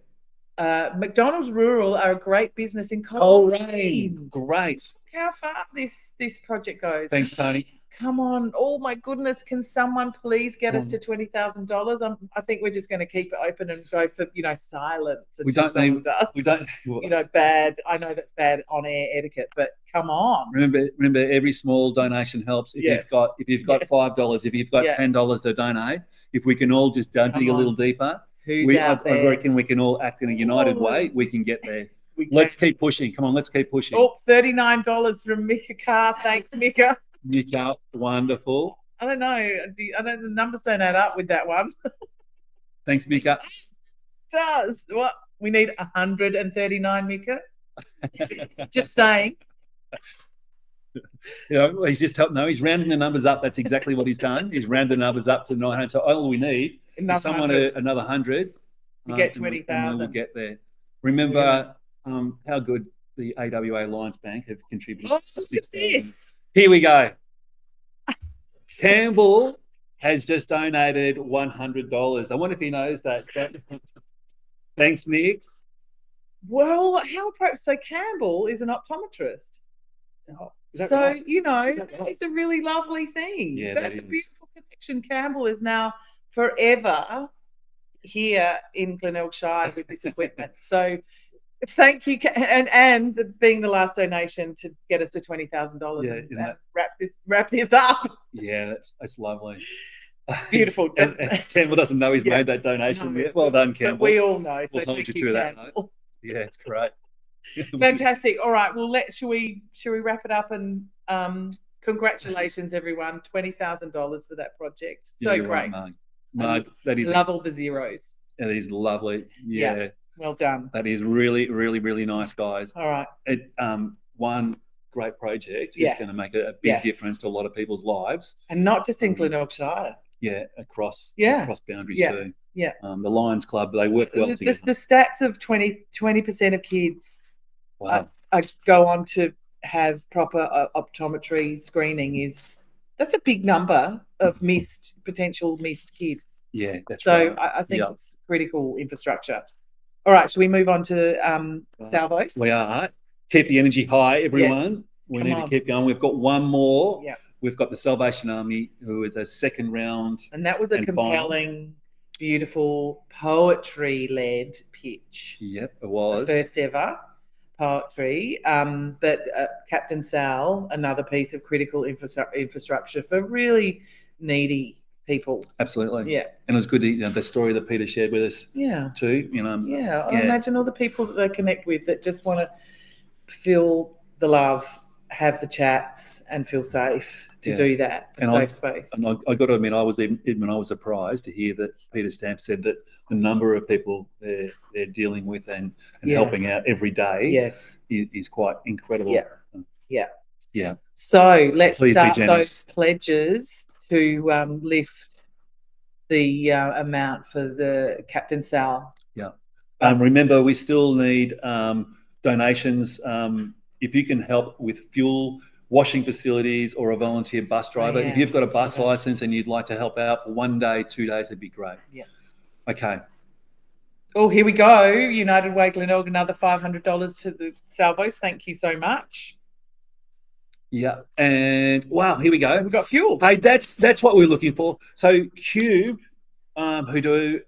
McDonald's Rural are a great business in Coleraine. Great. How far this project goes. Thanks, Tony. Come on. Oh, my goodness. Can someone please get us to $20,000? I think we're just going to keep it open and go for, silence. We don't need, does. we don't, bad. I know that's bad on-air etiquette, but come on. Remember, every small donation helps. If you've got $5, if you've got $10 to donate, if we can all just dig a little deeper, I reckon we can all act in a united way. We can get there. Let's keep pushing. Come on, let's keep pushing. Oh, $39 from Mika Carr. Thanks, Mika. Mika, wonderful. I don't know. The numbers don't add up with that one. Thanks, Mika. It does. What? We need 139, Mika. Just saying. He's just helped. No, he's rounding the numbers up. That's exactly what he's done. He's rounded the numbers up to 900. So all we need is someone another 100 to get 20,000. We'll get there. Remember how good the AWA Alliance Bank have contributed. Oh, look at this. Here we go. Campbell has just donated $100. I wonder if he knows that. Thanks, Nick. Well, how appropriate. So Campbell is an optometrist. So, right? It's a really lovely thing. Yeah, that's a beautiful connection. Campbell is now forever here in Glenelg Shire with this equipment. So thank you. And being the last donation to get us to $20,000 and wrap this up. Yeah, that's lovely. Beautiful. Campbell doesn't know he's made that donation yet. Well done, Campbell. But we all know. So we'll hold you to that. Yeah, it's great. Fantastic. All right. Well, shall we wrap it up and congratulations, everyone. $20,000 for that project. So great. Right, Mark, that is love all the zeros. That is lovely. Yeah. Well done. That is really, really, really nice, guys. All right. One great project is going to make a big difference to a lot of people's lives. And not just in Glenelg Shire. Yeah, across boundaries too. Yeah. The Lions Club, they work well together. The stats of 20% of kids go on to have proper optometry screening that's a big number of potential missed kids. Yeah, that's right. So I think it's critical infrastructure. All right, shall we move on to salvos? We are. Keep the energy high, everyone. We need to keep going. We've got one more. Yeah. We've got the Salvation Army, who is a second round. And that was a compelling, beautiful, poetry-led pitch. Yep, it was. The first ever poetry. But Captain Sal, another piece of critical infrastructure for really needy people. Absolutely. Yeah. And it was good to, the story that Peter shared with us too. I imagine all the people that they connect with that just want to feel the love, have the chats and feel safe to do that. Safe space. And I got to admit, I was surprised to hear that Peter Stamp said that the number of people they're dealing with and helping out every day is quite incredible. Yeah. So let's start those pledges to lift the amount for the Captain Sal. Yeah. Remember, we still need donations. If you can help with fuel, washing facilities, or a volunteer bus driver, if you've got a bus license and you'd like to help out for 1 day, 2 days, it'd be great. Yeah. Okay. Oh, here we go. United Way Glenelg, another $500 to the salvos. Thank you so much. Yeah, and wow, here we go. We've got fuel. Hey, that's what we're looking for. So Cube, who do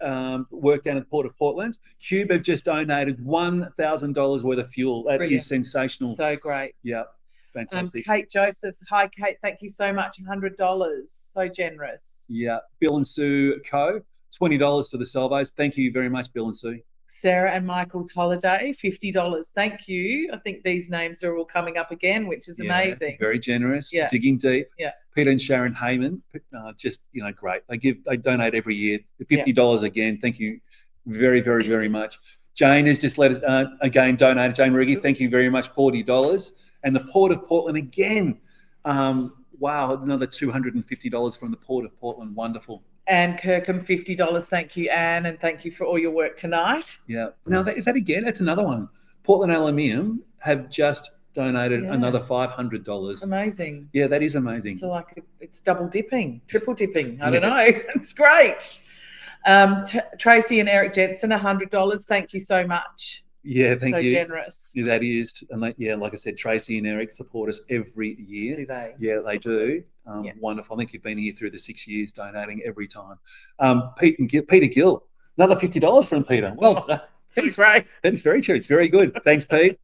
work down at the Port of Portland, Cube have just donated $1,000 worth of fuel. That is sensational. So great. Yeah, fantastic. Kate Joseph, hi Kate, thank you so much. $100, so generous. Yeah, Bill and Sue Co, $20 to the salvos. Thank you very much, Bill and Sue. Sarah and Michael Tolliday, $50. Thank you. I think these names are all coming up again, which is amazing. Very generous. Yeah. Digging deep. Yeah. Peter and Sharon Heyman, just great. They donate every year. $50 again. Thank you very, very, very much. Jane has just let us again donated. Jane Riggy, thank you very much. $40. And the Port of Portland again. Wow, another $250 from the Port of Portland. Wonderful. Anne Kirkham, $50. Thank you, Anne, and thank you for all your work tonight. Yeah. Now, is that again? That's another one. Portland Aluminium have just donated another $500. Amazing. Yeah, that is amazing. So it's double dipping, triple dipping. I don't know. It's great. Tracy and Eric Jensen, $100. Thank you so much. Yeah, thank you. So generous. Yeah, that is, and like I said, Tracy and Eric support us every year. Do they? Yeah, they do. Yeah. Wonderful. I think you've been here through the 6 years, donating every time. Peter Gill, another $50 from Peter. Well, That's great. That's very true. It's very good. Thanks, Pete.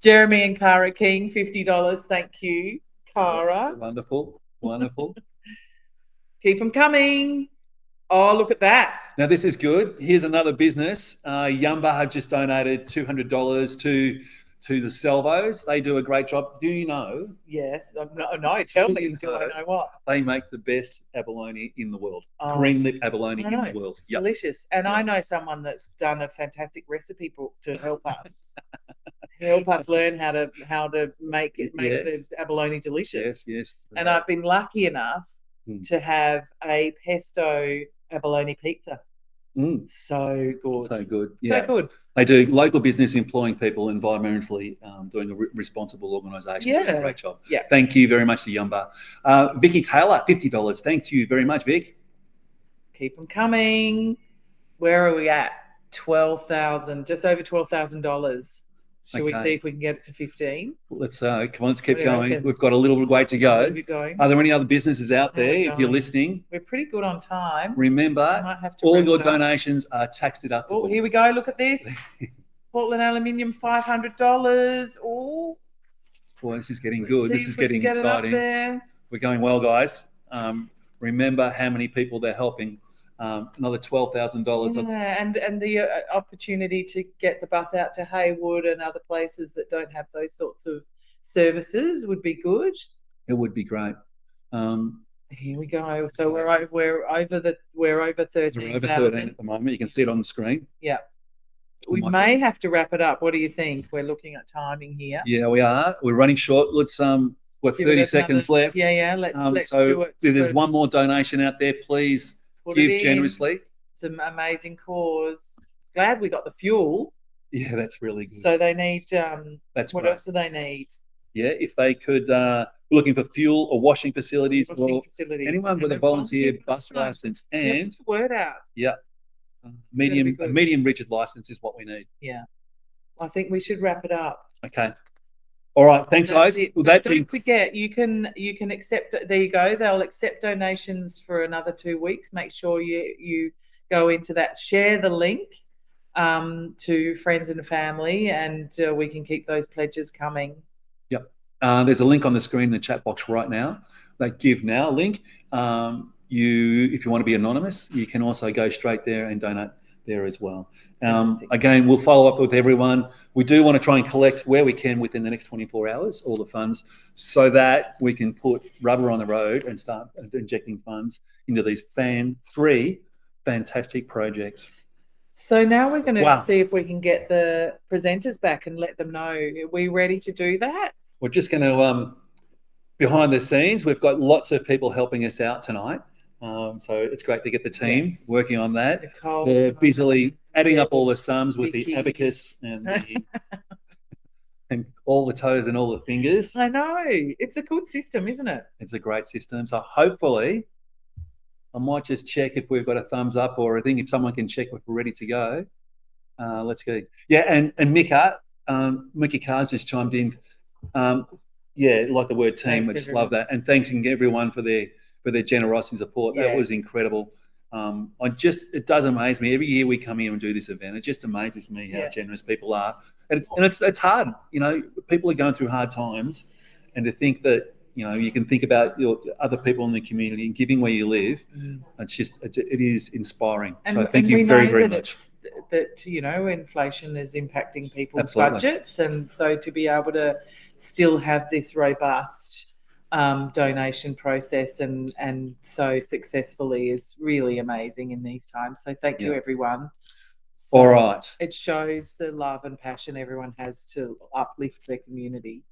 Jeremy and Cara King, $50. Thank you, Cara. Wonderful. Keep them coming. Oh, look at that. Now, this is good. Here's another business. Yumba have just donated $200 to the Salvos. They do a great job. Do you know? Yes. No, tell me. Do I know what? They make the best abalone in the world. Oh, green lip abalone in the world. It's delicious. And I know someone that's done a fantastic recipe book to help us. Learn how to make the abalone delicious. Yes. And I've been lucky enough to have a pesto abalone pizza. So good. So good. Yeah. So good. They do local business, employing people environmentally, doing a responsible organisation. Yeah. Doing a great job. Yeah. Thank you very much to Yumba. Vicky Taylor, $50. Thanks you very much, Vic. Keep them coming. Where are we at? 12,000, just over $12,000. Shall we see if we can get it to 15? Let's come on, let's keep What do you going. reckon? We've got a little way to go. Keep going. Are there any other businesses out How are there? we If you're going? listening, We're pretty good on time. remember Might have to all wrap your it up. donations are tax deductible. Oh, here we go. Look at this. Portland Aluminium, $500. Oh, Boy, this is getting let's good. see This if is we can getting get it up exciting. there. We're going well, guys. Remember how many people they're helping. Another $12,000. Yeah, and the opportunity to get the bus out to Heywood and other places that don't have those sorts of services would be good. It would be great. Here we go. So we're over 13,000. We're over 13 at the moment. You can see it on the screen. Yeah. We may have to wrap it up. What do you think? We're looking at timing here. Yeah, we are. We're running short. Let's what, Give 30 it seconds another- left. Yeah. Let's so do it. if there's one more donation out there, please Put it give in. generously. It's an amazing cause. Glad we got the fuel. Yeah, that's really good. So they need. That's what great. else do they need? Yeah, if they could, looking for fuel or washing facilities, or Facilities. anyone with a volunteer bus license and Get the word out. medium rigid license is what we need. Yeah. I think we should wrap it up. Okay. All right. Thanks, guys. It. Well, But that's don't it. forget, you can accept. There you go. They'll accept donations for another 2 weeks. Make sure you go into that. Share the link to friends and family, and we can keep those pledges coming. Yep. There's a link on the screen in the chat box right now. That Give Now link. If you want to be anonymous, you can also go straight there and donate there as well. Again, we'll follow up with everyone. We do want to try and collect where we can within the next 24 hours, all the funds, so that we can put rubber on the road and start injecting funds into these three fantastic projects. So now we're going to see if we can get the presenters back and let them know. Are we ready to do that? We're just going to, behind the scenes, we've got lots of people helping us out tonight. So it's great to get the team working on that. Nicole, They're busily adding up all the sums with Vicky. the abacus and and all the toes and all the fingers. I know. It's a good system, isn't it? It's a great system. So hopefully, I might just check if we've got a thumbs up, or I think if someone can check if we're ready to go. Let's go. Yeah, and Mickey Carr's just chimed in. Like the word team. Thanks, I just everyone. love that. And thanks everyone for their generosity and support. That was incredible. It does amaze me. Every year we come here and do this event, it just amazes me how generous people are. And it's hard. You know, people are going through hard times, and to think that, you know, you can think about your other people in the community and giving where you live. It is inspiring. So thank you very, very much. That, you know, inflation is impacting people's budgets, and so to be able to still have this robust donation process and so successfully is really amazing in these times. So thank you, everyone. So all right. It shows the love and passion everyone has to uplift their community.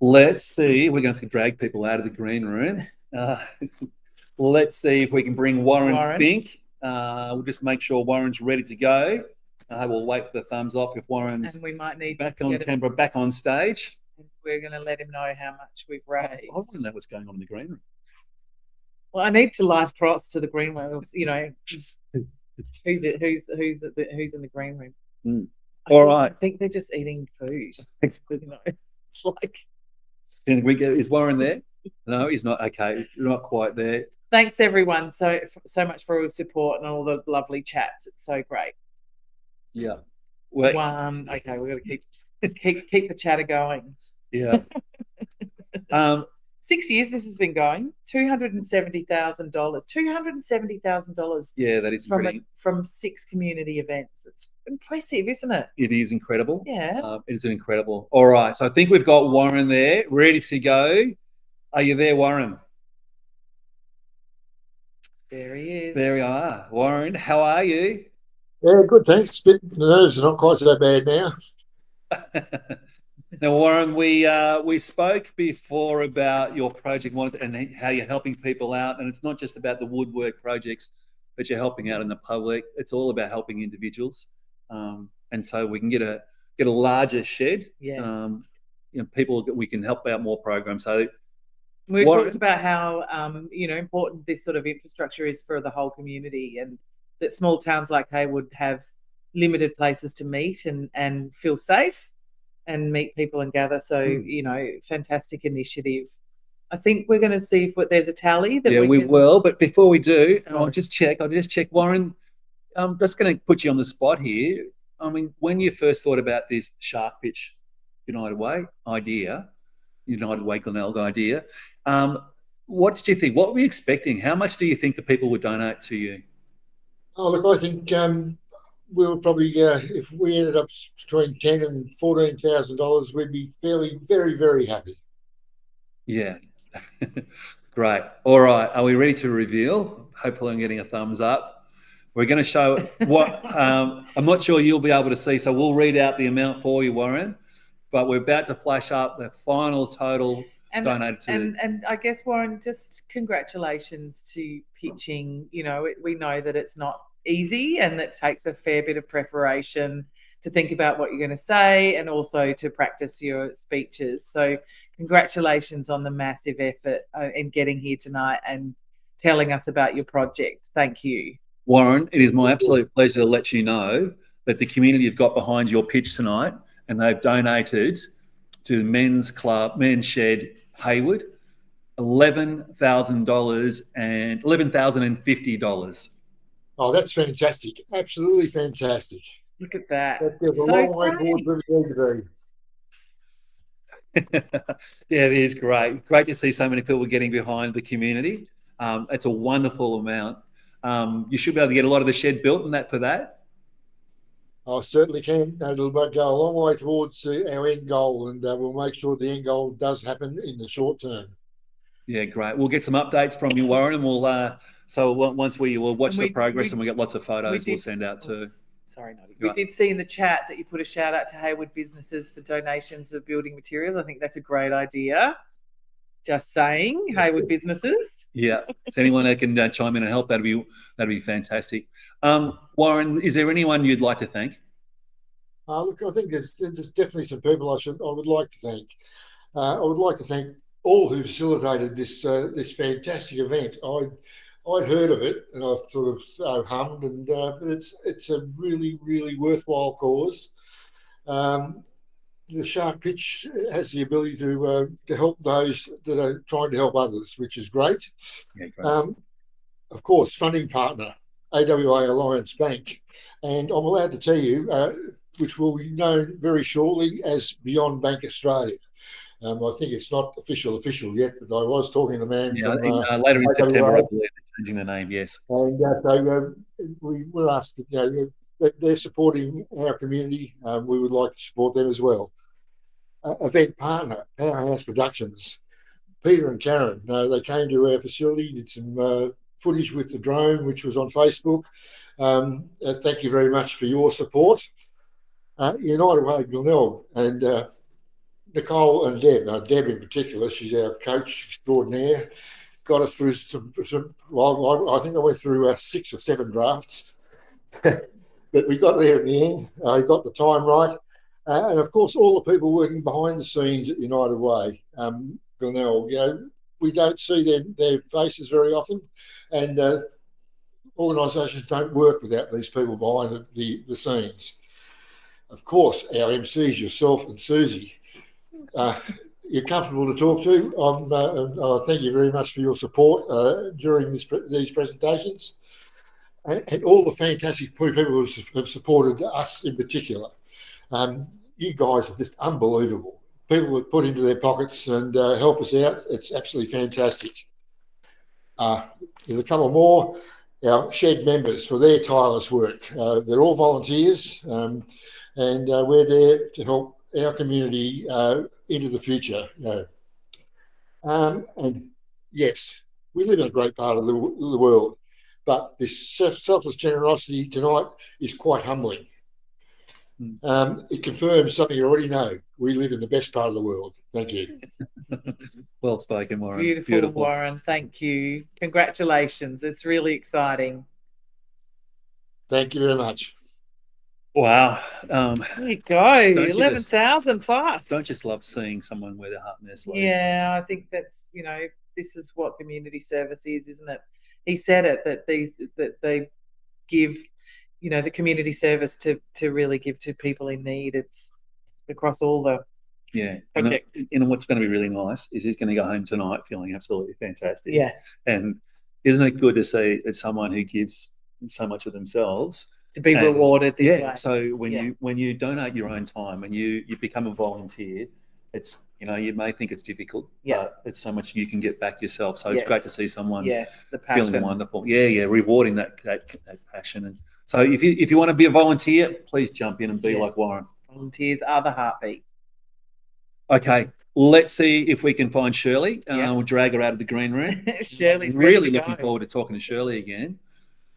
Let's see. We're going to drag people out of the green room. Let's see if we can bring Warren. Fink. We'll just make sure Warren's ready to go. We'll wait for the thumbs off if Warren's and we might need back on camera, back on stage. We're going to let him know how much we've raised. I want to know what's going on in the green room. Well, I need to live cross to the green whales. You know, who's in the green room? Mm. I think they're just eating food. You know, it's like. Is Warren there? No, he's not. Okay, you're not quite there. Thanks everyone so much for all your support and all the lovely chats. It's so great. Yeah. Okay, we're gonna keep the chatter going. Yeah. 6 years this has been going. $270,000. $270,000. Yeah, that is from 6 community events. It's impressive, isn't it? It is incredible. Yeah. It's incredible. All right, so I think we've got Warren there, ready to go. Are you there, Warren? There he is. There we are. Warren, how are you? Yeah, good, thanks. The nerves are not quite so bad now. Now, Warren, we spoke before about your project and how you're helping people out, and it's not just about the woodwork projects that you're helping out in the public. It's all about helping individuals, and so we can get a larger shed. Yes. People that we can help out more programs. So we talked about how important this sort of infrastructure is for the whole community, and that small towns like Heywood have limited places to meet and feel safe and meet people and gather. So, fantastic initiative. I think we're going to see if there's a tally. We will. But before we do, I'll just check, Warren, I'm just going to put you on the spot here. I mean, when you first thought about this SharkPitch United Way Glenelg idea, what did you think? What were you expecting? How much do you think the people would donate to you? Oh, look, I think we would probably, if we ended up between $10,000 and $14,000, we'd be very, very happy. Yeah. Great. All right. Are we ready to reveal? Hopefully I'm getting a thumbs up. We're going to show what I'm not sure you'll be able to see, so we'll read out the amount for you, Warren, but we're about to flash up the final total donated to. And I guess, Warren, just congratulations to pitching. We know that it's not easy and that takes a fair bit of preparation to think about what you're going to say and also to practice your speeches. So congratulations on the massive effort in getting here tonight and telling us about your project. Thank you. Warren, it is my absolute pleasure to let you know that the community have got behind your pitch tonight and they've donated to Men's Shed Heywood $11,000 and $11,050. Oh, that's fantastic. Absolutely fantastic. Look at that. That's a long way towards where we need to be. Yeah, it is great. Great to see so many people getting behind the community. It's a wonderful amount. You should be able to get a lot of the shed built for that. I certainly can. It'll go a long way towards our end goal, and we'll make sure the end goal does happen in the short term. Yeah, great. We'll get some updates from you, Warren, and we'll once we'll watch the progress and we get lots of photos we'll send out too. Sorry, Noddy. We did see in the chat that you put a shout out to Heywood businesses for donations of building materials. I think that's a great idea. Just saying, Heywood businesses. Yeah. So anyone that can chime in and help, that'd be fantastic. Warren, is there anyone you'd like to thank? Look, I think there's definitely some people I would like to thank. I would like to thank all who facilitated this fantastic event. I'd heard of it and I sort of hummed, but it's a really, really worthwhile cause. The SharkPitch has the ability to help those that are trying to help others, which is great. Yeah, great. Of course, funding partner, AWA Alliance Bank. And I'm allowed to tell you, which will be known very shortly as Beyond Bank Australia. I think it's not official yet, but I was talking to a man from... later in September, I believe they're changing the name, yes. And so we will ask, they're supporting our community. We would like to support them as well. Event partner, Powerhouse Productions. Peter and Karen, they came to our facility, did some footage with the drone, which was on Facebook. Thank you very much for your support. United Way Glenelg and Nicole and Deb. Deb in particular, she's our coach extraordinaire. Got us through I think I went through 6 or 7 drafts. But we got there in the end. I got the time right. And of course, all the people working behind the scenes at United Way, Glenelg, we don't see their faces very often, and organisations don't work without these people behind the scenes. Of course, our MCs, yourself and Susie, you're comfortable to talk to. Thank you very much for your support during these presentations, and all the fantastic people who have supported us in particular. You guys are just unbelievable. People that put into their pockets and help us out. It's absolutely fantastic. There's a couple more. Our shed members for their tireless work. They're all volunteers, and we're there to help our community into the future. And yes, we live in a great part of the world, but this selfless generosity tonight is quite humbling. It confirms something you already know. We live in the best part of the world. Thank you. Well spoken, Warren. Beautiful, Warren. Thank you. Congratulations. It's really exciting. Thank you very much. Wow. There you go. 11,000 plus. Don't just love seeing someone wear their heart in their sleeve? Yeah, I think that's, this is what community service is, isn't it? He said it, that they give, the community service to really give to people in need. It's across all the projects. And what's going to be really nice is he's going to go home tonight feeling absolutely fantastic. Yeah. And isn't it good to see it's someone who gives so much of themselves to be rewarded this way. So when you donate your own time and you become a volunteer, it's you may think it's difficult, but it's so much you can get back yourself. So it's great to see someone the passion. feeling wonderful. Rewarding that passion. And so if you want to be a volunteer, please jump in and be like Warren. Volunteers are the heartbeat. Okay, let's see if we can find Shirley. We'll drag her out of the green room. Shirley's really looking forward to talking to Shirley again.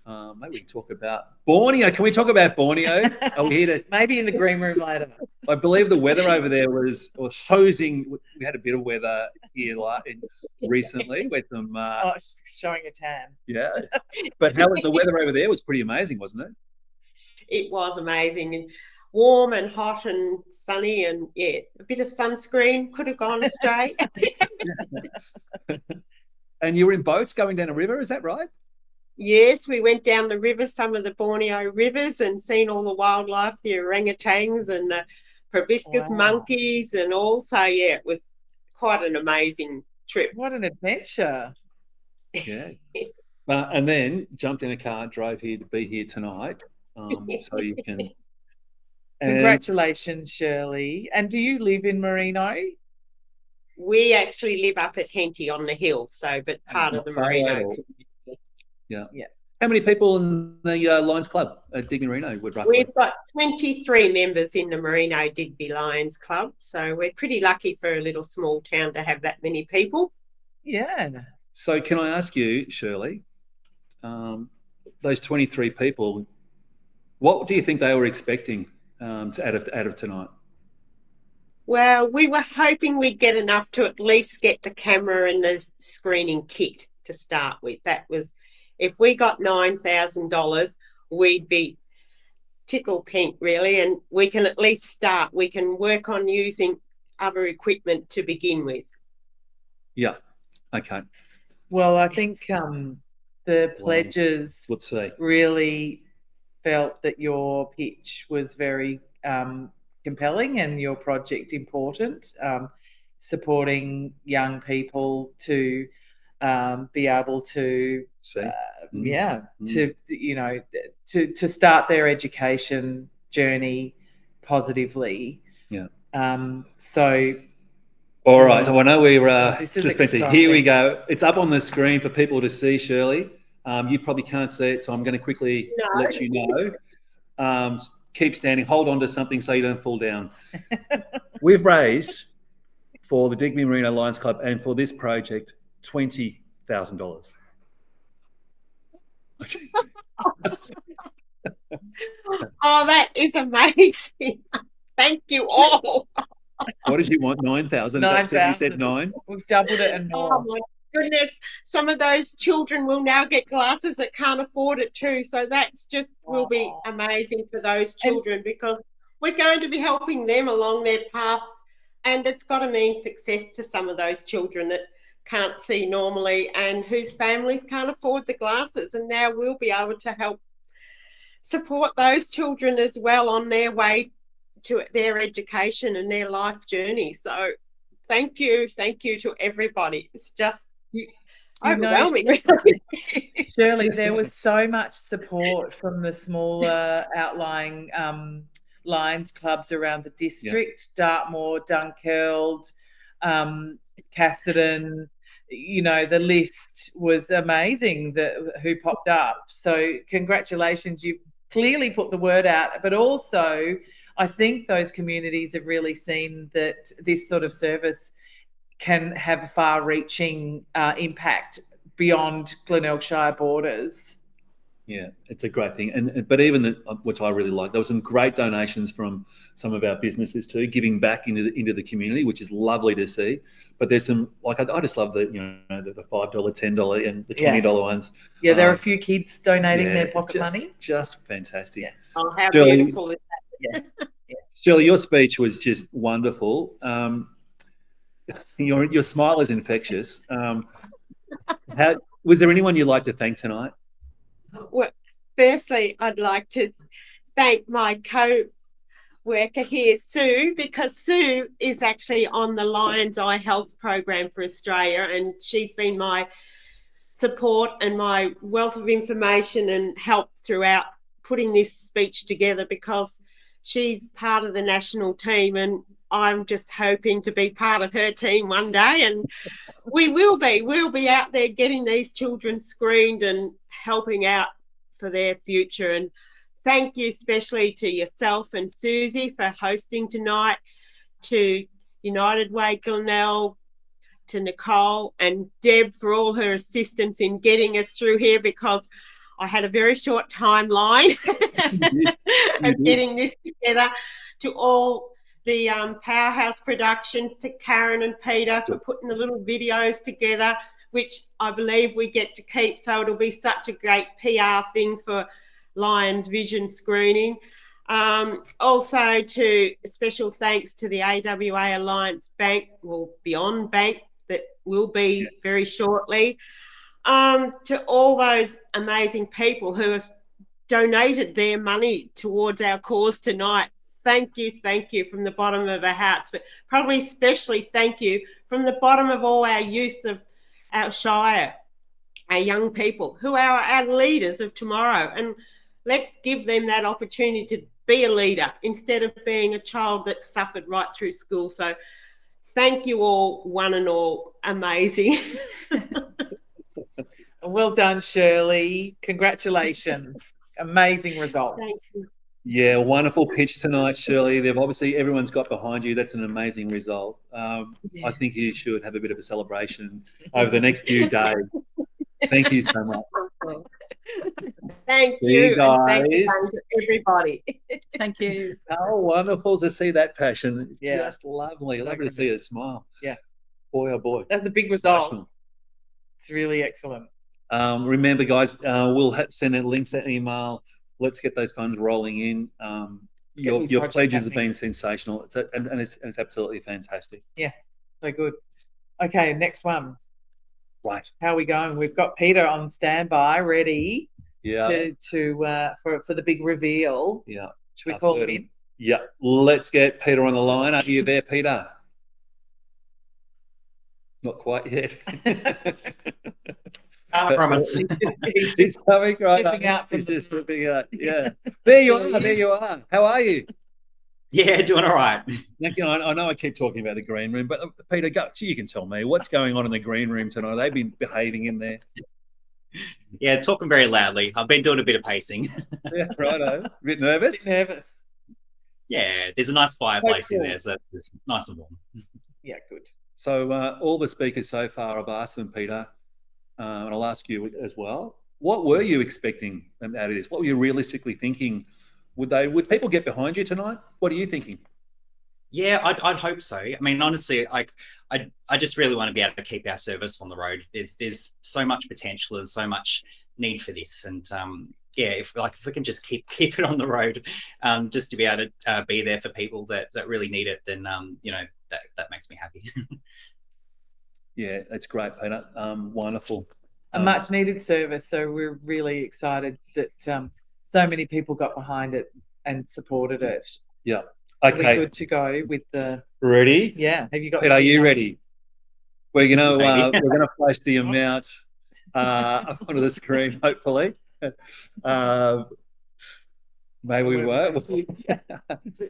Maybe we can talk about Borneo. Can we talk about Borneo? Are we here to... Maybe in the green room later. I believe the weather over there was hosing. We had a bit of weather here recently with some... it's showing a tan. Yeah. But how was the weather over there? It was pretty amazing, wasn't it? It was amazing. And warm and hot and sunny, and a bit of sunscreen could have gone astray. And you were in boats going down a river, is that right? Yes, we went down the river, some of the Borneo rivers, and seen all the wildlife, the orangutans and the proboscis monkeys and all. So, it was quite an amazing trip. What an adventure. Yeah. And then jumped in a car, drove here to be here tonight. So you can... Congratulations, Shirley. And do you live in Merino? We actually live up at Henty on the hill, but part of the Merino. Yeah. How many people in the Lions Club at Digby Merino would roughly? We've got 23 members in the Merino Digby Lions Club, so we're pretty lucky for a little small town to have that many people. Yeah. So can I ask you, Shirley, those 23 people, what do you think they were expecting out of tonight? Well, we were hoping we'd get enough to at least get the camera and the screening kit to start with. That was... If we got $9,000, we'd be tickle pink, really, and we can at least start. We can work on using other equipment to begin with. Yeah. Okay. Well, I think the pledges really felt that your pitch was very compelling and your project important, supporting young people to be able to to start their education journey positively. So all right, so I know we're this is expensive. Here we go. It's up on the screen for people to see, Shirley. You probably can't see it, so I'm going to quickly let you know. Keep standing, hold on to something so you don't fall down. We've raised for the Digby Merino Lions Club and for this project $20,000. Oh, that is amazing. Thank you all. What did you want? 9,000? 9,000. You said 9? We've doubled it and more. Oh, my goodness. Some of those children will now get glasses that can't afford it too. So that's just will be amazing for those children because we're going to be helping them along their paths, and it's got to mean success to some of those children that can't see normally and whose families can't afford the glasses. And now we'll be able to help support those children as well on their way to their education and their life journey. So thank you to everybody. It's just overwhelming. Shirley, there was so much support from the smaller outlying Lions clubs around the district, Dartmoor, Dunkeld, Cassidy. You know, the list was amazing who popped up. So congratulations, you clearly put the word out, but also I think those communities have really seen that this sort of service can have a far-reaching impact beyond Glenelg Shire borders. Yeah, it's a great thing. But even which I really like, there were some great donations from some of our businesses too, giving back into the community, which is lovely to see. But there's some, like, I just love the $5, $10 and the $20 ones. Yeah, there are a few kids donating their pocket money. Just fantastic. Yeah. Oh, how Shirley, beautiful is that? Yeah. Shirley, your speech was just wonderful. Your smile is infectious. Was there anyone you'd like to thank tonight? Well, firstly, I'd like to thank my co-worker here, Sue, because Sue is actually on the Lions Eye Health Program for Australia, and she's been my support and my wealth of information and help throughout putting this speech together, because she's part of the national team and I'm just hoping to be part of her team one day, and we'll be out there getting these children screened and helping out for their future. And thank you especially to yourself and Susie for hosting tonight, to United Way Glenelg, to Nicole and Deb for all her assistance in getting us through here, because I had a very short timeline of getting this together, to all the Powerhouse Productions, to Karen and Peter for putting the little videos together, which I believe we get to keep. So it'll be such a great PR thing for Lions Vision screening. Also, to special thanks to the AWA Alliance Bank, well, Beyond Bank, that will be very shortly. To all those amazing people who have donated their money towards our cause tonight. Thank you from the bottom of our hearts, but probably especially thank you from the bottom of all our youth of our Shire, our young people who are our leaders of tomorrow. And let's give them that opportunity to be a leader instead of being a child that suffered right through school. So thank you all, one and all. Amazing. Well done, Shirley. Congratulations. Amazing result. Thank you. Yeah, wonderful pitch tonight, Shirley. Everyone's got behind you. That's an amazing result. I think you should have a bit of a celebration over the next few days. Thank you so much. Thank you, guys. And thank you to everybody. Thank you. Oh, wonderful to see that passion. Yeah. Just lovely. So Lovely to see her smile. Yeah. Boy, oh boy. That's a big result. Passionate. It's really excellent. Remember, guys, we'll send out links to email. Let's get those funds rolling in. Your pledges have been sensational. It's absolutely fantastic. Yeah, so good. Okay, next one. Right. How are we going? We've got Peter on standby, ready. Yeah. For the big reveal. Yeah. Should we call him in? Yeah. Let's get Peter on the line. Are you there, Peter? Not quite yet. I promise. He's coming right Stepping up. out from He's the just books. stepping out. Yeah. There you are. There you are. How are you? Yeah, doing all right. I know I keep talking about the green room, but Peter, so you can tell me what's going on in the green room tonight. They've been behaving in there. Yeah, talking very loudly. I've been doing a bit of pacing. Yeah, righto. A bit nervous? Nervous. Yeah, there's a nice fireplace in there, so it's nice and warm. Yeah, good. So all the speakers so far have asked them, Peter, and I'll ask you as well. What were you expecting out of this? What were you realistically thinking? Would people get behind you tonight? What are you thinking? Yeah, I'd hope so. I mean, honestly, I just really want to be able to keep our service on the road. There's so much potential and so much need for this, and if we can just keep it on the road, just to be able to be there for people that really need it, then that makes me happy. Yeah, that's great, Peter. Wonderful. A much needed service. So we're really excited that so many people got behind it and supported it. Yeah. Are we Okay. good to go with the? Ready? Yeah. Have you got? Peter, are you ready? We're gonna Maybe. we're gonna place the amount up onto the screen, hopefully. Maybe we won't.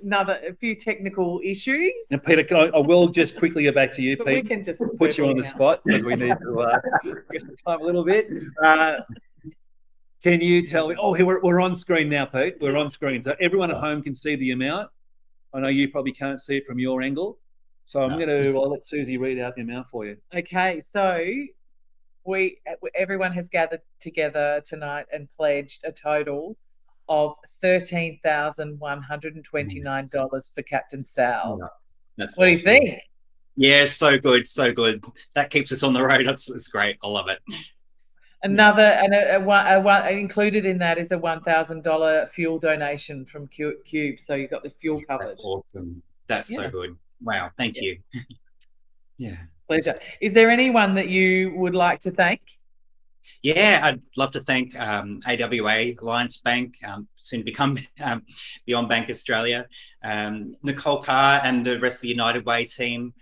A few technical issues. Now, Peter, I will just quickly go back to you, But Pete. we can just Put you on the verbally spot because we need to get the time a little bit. Can you tell me? Oh, we're on screen now, Pete. We're on screen, so everyone at home can see the amount. I know you probably can't see it from your angle, so I'll let Susie read out the amount for you. Okay, so everyone has gathered together tonight and pledged a total of $13,129 for Captain Sal. That's what awesome. do you think? Yeah, so good, so good. That keeps us on the road. It's great. I love it. Another and included in that is a $1,000 fuel donation from Cube. So you got the fuel covered. That's awesome. That's so good. Wow, thank you. Yeah, pleasure. Is there anyone that you would like to thank? Yeah, I'd love to thank AWA Alliance Bank, soon to become Beyond Bank Australia, Nicole Carr and the rest of the United Way team.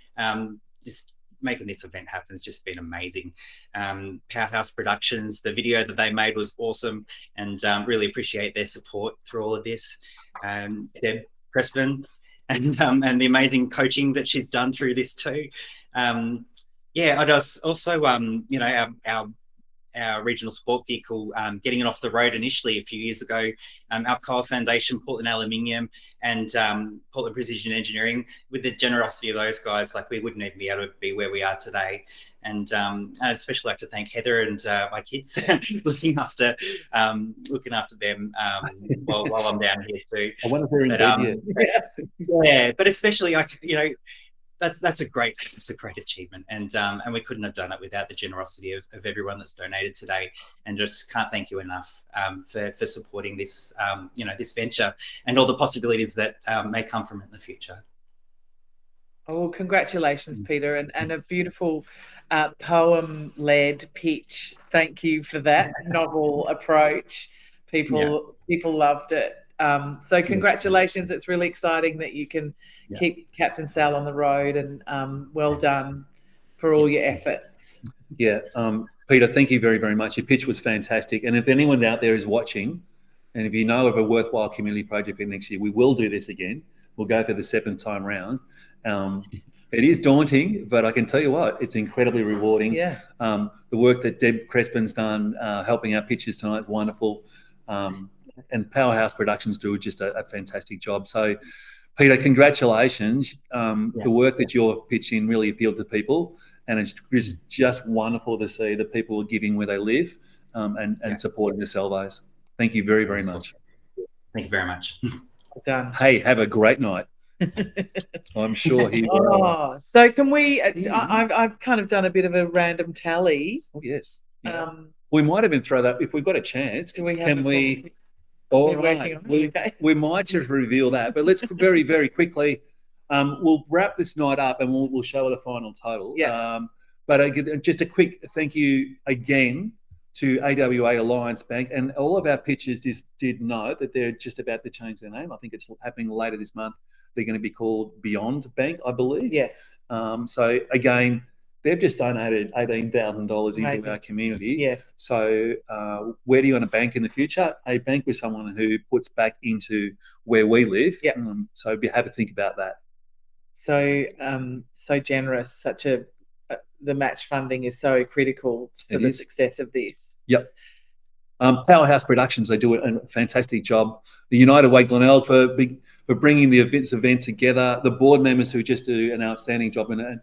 Just making this event happen has just been amazing. Powerhouse Productions, the video that they made was awesome, and really appreciate their support through all of this. Deb Crespin and the amazing coaching that she's done through this too. Yeah, I'd also our regional sport vehicle, getting it off the road initially a few years ago, Alcoa Foundation, Portland Aluminium, and Portland Precision Engineering. With the generosity of those guys, like, we wouldn't even be able to be where we are today. And I'd especially like to thank Heather and my kids, looking after them while I'm down here too. I wonder if they're in bed yet. Yeah, but especially, that's a great achievement, and we couldn't have done it without the generosity of everyone that's donated today, and just can't thank you enough for supporting this this venture and all the possibilities that may come from it in the future. Oh, congratulations, Peter, and a beautiful poem-led pitch. Thank you for that novel approach. People loved it. So congratulations. It's really exciting that you can keep Captain Sal on the road, and well done for all your efforts. Yeah, Peter, thank you very, very much. Your pitch was fantastic. And if anyone out there is watching, and if you know of a worthwhile community project for next year, we will do this again. We'll go for the 7th time round. It is daunting, but I can tell you what, it's incredibly rewarding. Yeah. The work that Deb Crespin's done, helping our pitches tonight, is wonderful. And Powerhouse Productions do just a fantastic job. So, Peter, congratulations. The work that you're pitching really appealed to people, and it's just wonderful to see that people are giving where they live and supporting the Salvos. Thank you very, very much. Thank you very much. Done. Hey, have a great night. I'm sure he will. Oh, so can we? I've kind of done a bit of a random tally. Oh, yes. Yeah. We might even throw that if we've got a chance. Do we have? Can we? All right, we might just reveal that, but let's very, very quickly. We'll wrap this night up and we'll show the final total. Yeah. But just a quick thank you again to AWA Alliance Bank, and all of our pitchers did know that they're just about to change their name. I think it's happening later this month. They're going to be called Beyond Bank, I believe. Yes. So again, they've just donated $18,000 into our community. Yes. So where do you want to bank in the future? A bank with someone who puts back into where we live. Yeah. So have a think about that. So generous. The match funding is so critical for the success of this. Yep. Powerhouse Productions, they do a fantastic job. The United Way Glenelg for bringing the event together. The board members who just do an outstanding job, and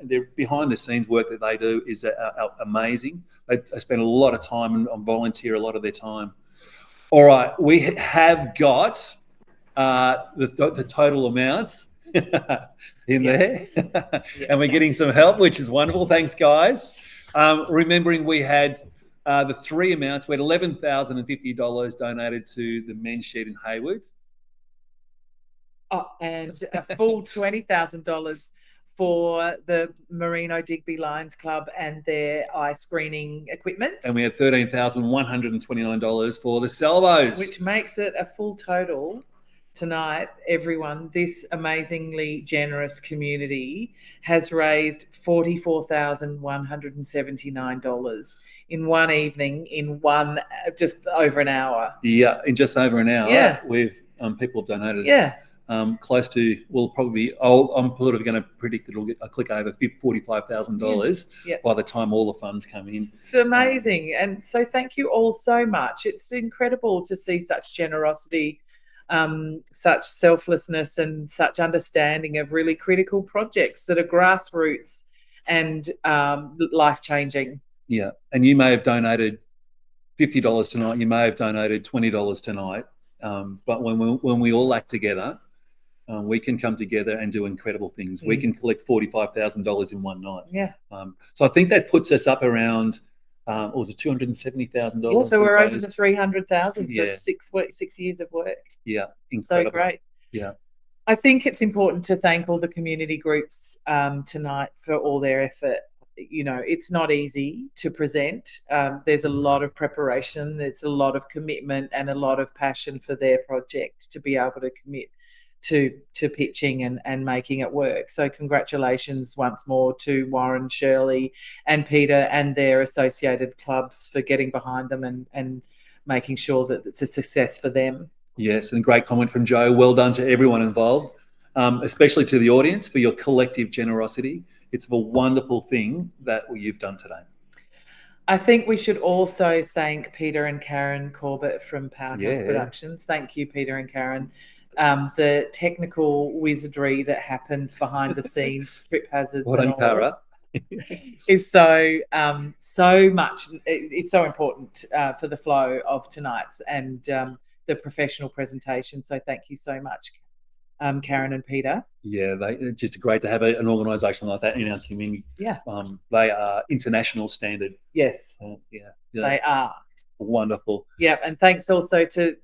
their behind the scenes work that they do is amazing. They spend a lot of time and volunteer a lot of their time. All right, we have got the total amounts in there, and we're getting some help, which is wonderful. Thanks, guys. Remembering we had the 3 amounts. We had $11,050 donated to the Men's Shed in Heywood. Oh, and a full $20,000 for the Merino Digby Lions Club and their eye screening equipment. And we had $13,129 for the salvos. Which makes it a full total tonight. Everyone, this amazingly generous community has raised $44,179 in one evening, in just over an hour. Yeah, in just over an hour. Yeah. We've people have donated. Yeah. Close to, well, probably, I'm sort of going to predict it'll click over $45,000 by the time all the funds come in. It's amazing. And so thank you all so much. It's incredible to see such generosity, such selflessness and such understanding of really critical projects that are grassroots and life-changing. Yeah. And you may have donated $50 tonight. You may have donated $20 tonight. But when we all act together, we can come together and do incredible things. We can collect $45,000 in one night. Yeah. So I think that puts us up around, what was it, $270,000? Yeah, so we're over the 300,000 Yeah. for 6 years of work. Yeah, incredible. So great. Yeah. I think it's important to thank all the community groups tonight for all their effort. You know, it's not easy to present. There's a lot of preparation. There's a lot of commitment and a lot of passion for their project to be able to commit to pitching and making it work. So congratulations once more to Warren, Shirley and Peter and their associated clubs for getting behind them and making sure that it's a success for them. Yes, and great comment from Joe. Well done to everyone involved, especially to the audience for your collective generosity. It's a wonderful thing that you've done today. I think we should also thank Peter and Karen Corbett from Powerhouse Productions. Thank you, Peter and Karen. The technical wizardry that happens behind the scenes, trip hazards, is so much. It's so important for the flow of tonight's and the professional presentation. So thank you so much, Karen and Peter. Yeah, it's just great to have an organisation like that in our community. Yeah, they are international standard. Yes, they are. Wonderful. Yeah, and thanks also to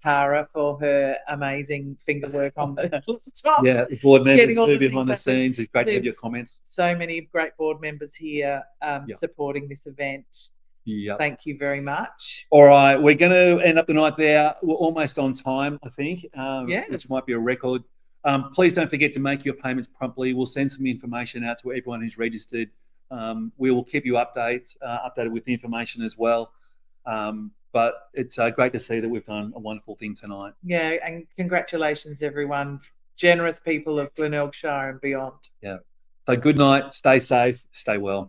Para for her amazing finger work on the top. Yeah, the board members too behind the scenes. It's great to have your comments. So many great board members here supporting this event. Yeah. Thank you very much. All right, we're going to end up the night there. We're almost on time, I think, which might be a record. Please don't forget to make your payments promptly. We'll send some information out to everyone who's registered. We will keep you updated with the information as well. But it's great to see that we've done a wonderful thing tonight. Yeah, and congratulations, everyone. Generous people of Glenelg Shire and beyond. Yeah. So good night. Stay safe. Stay well.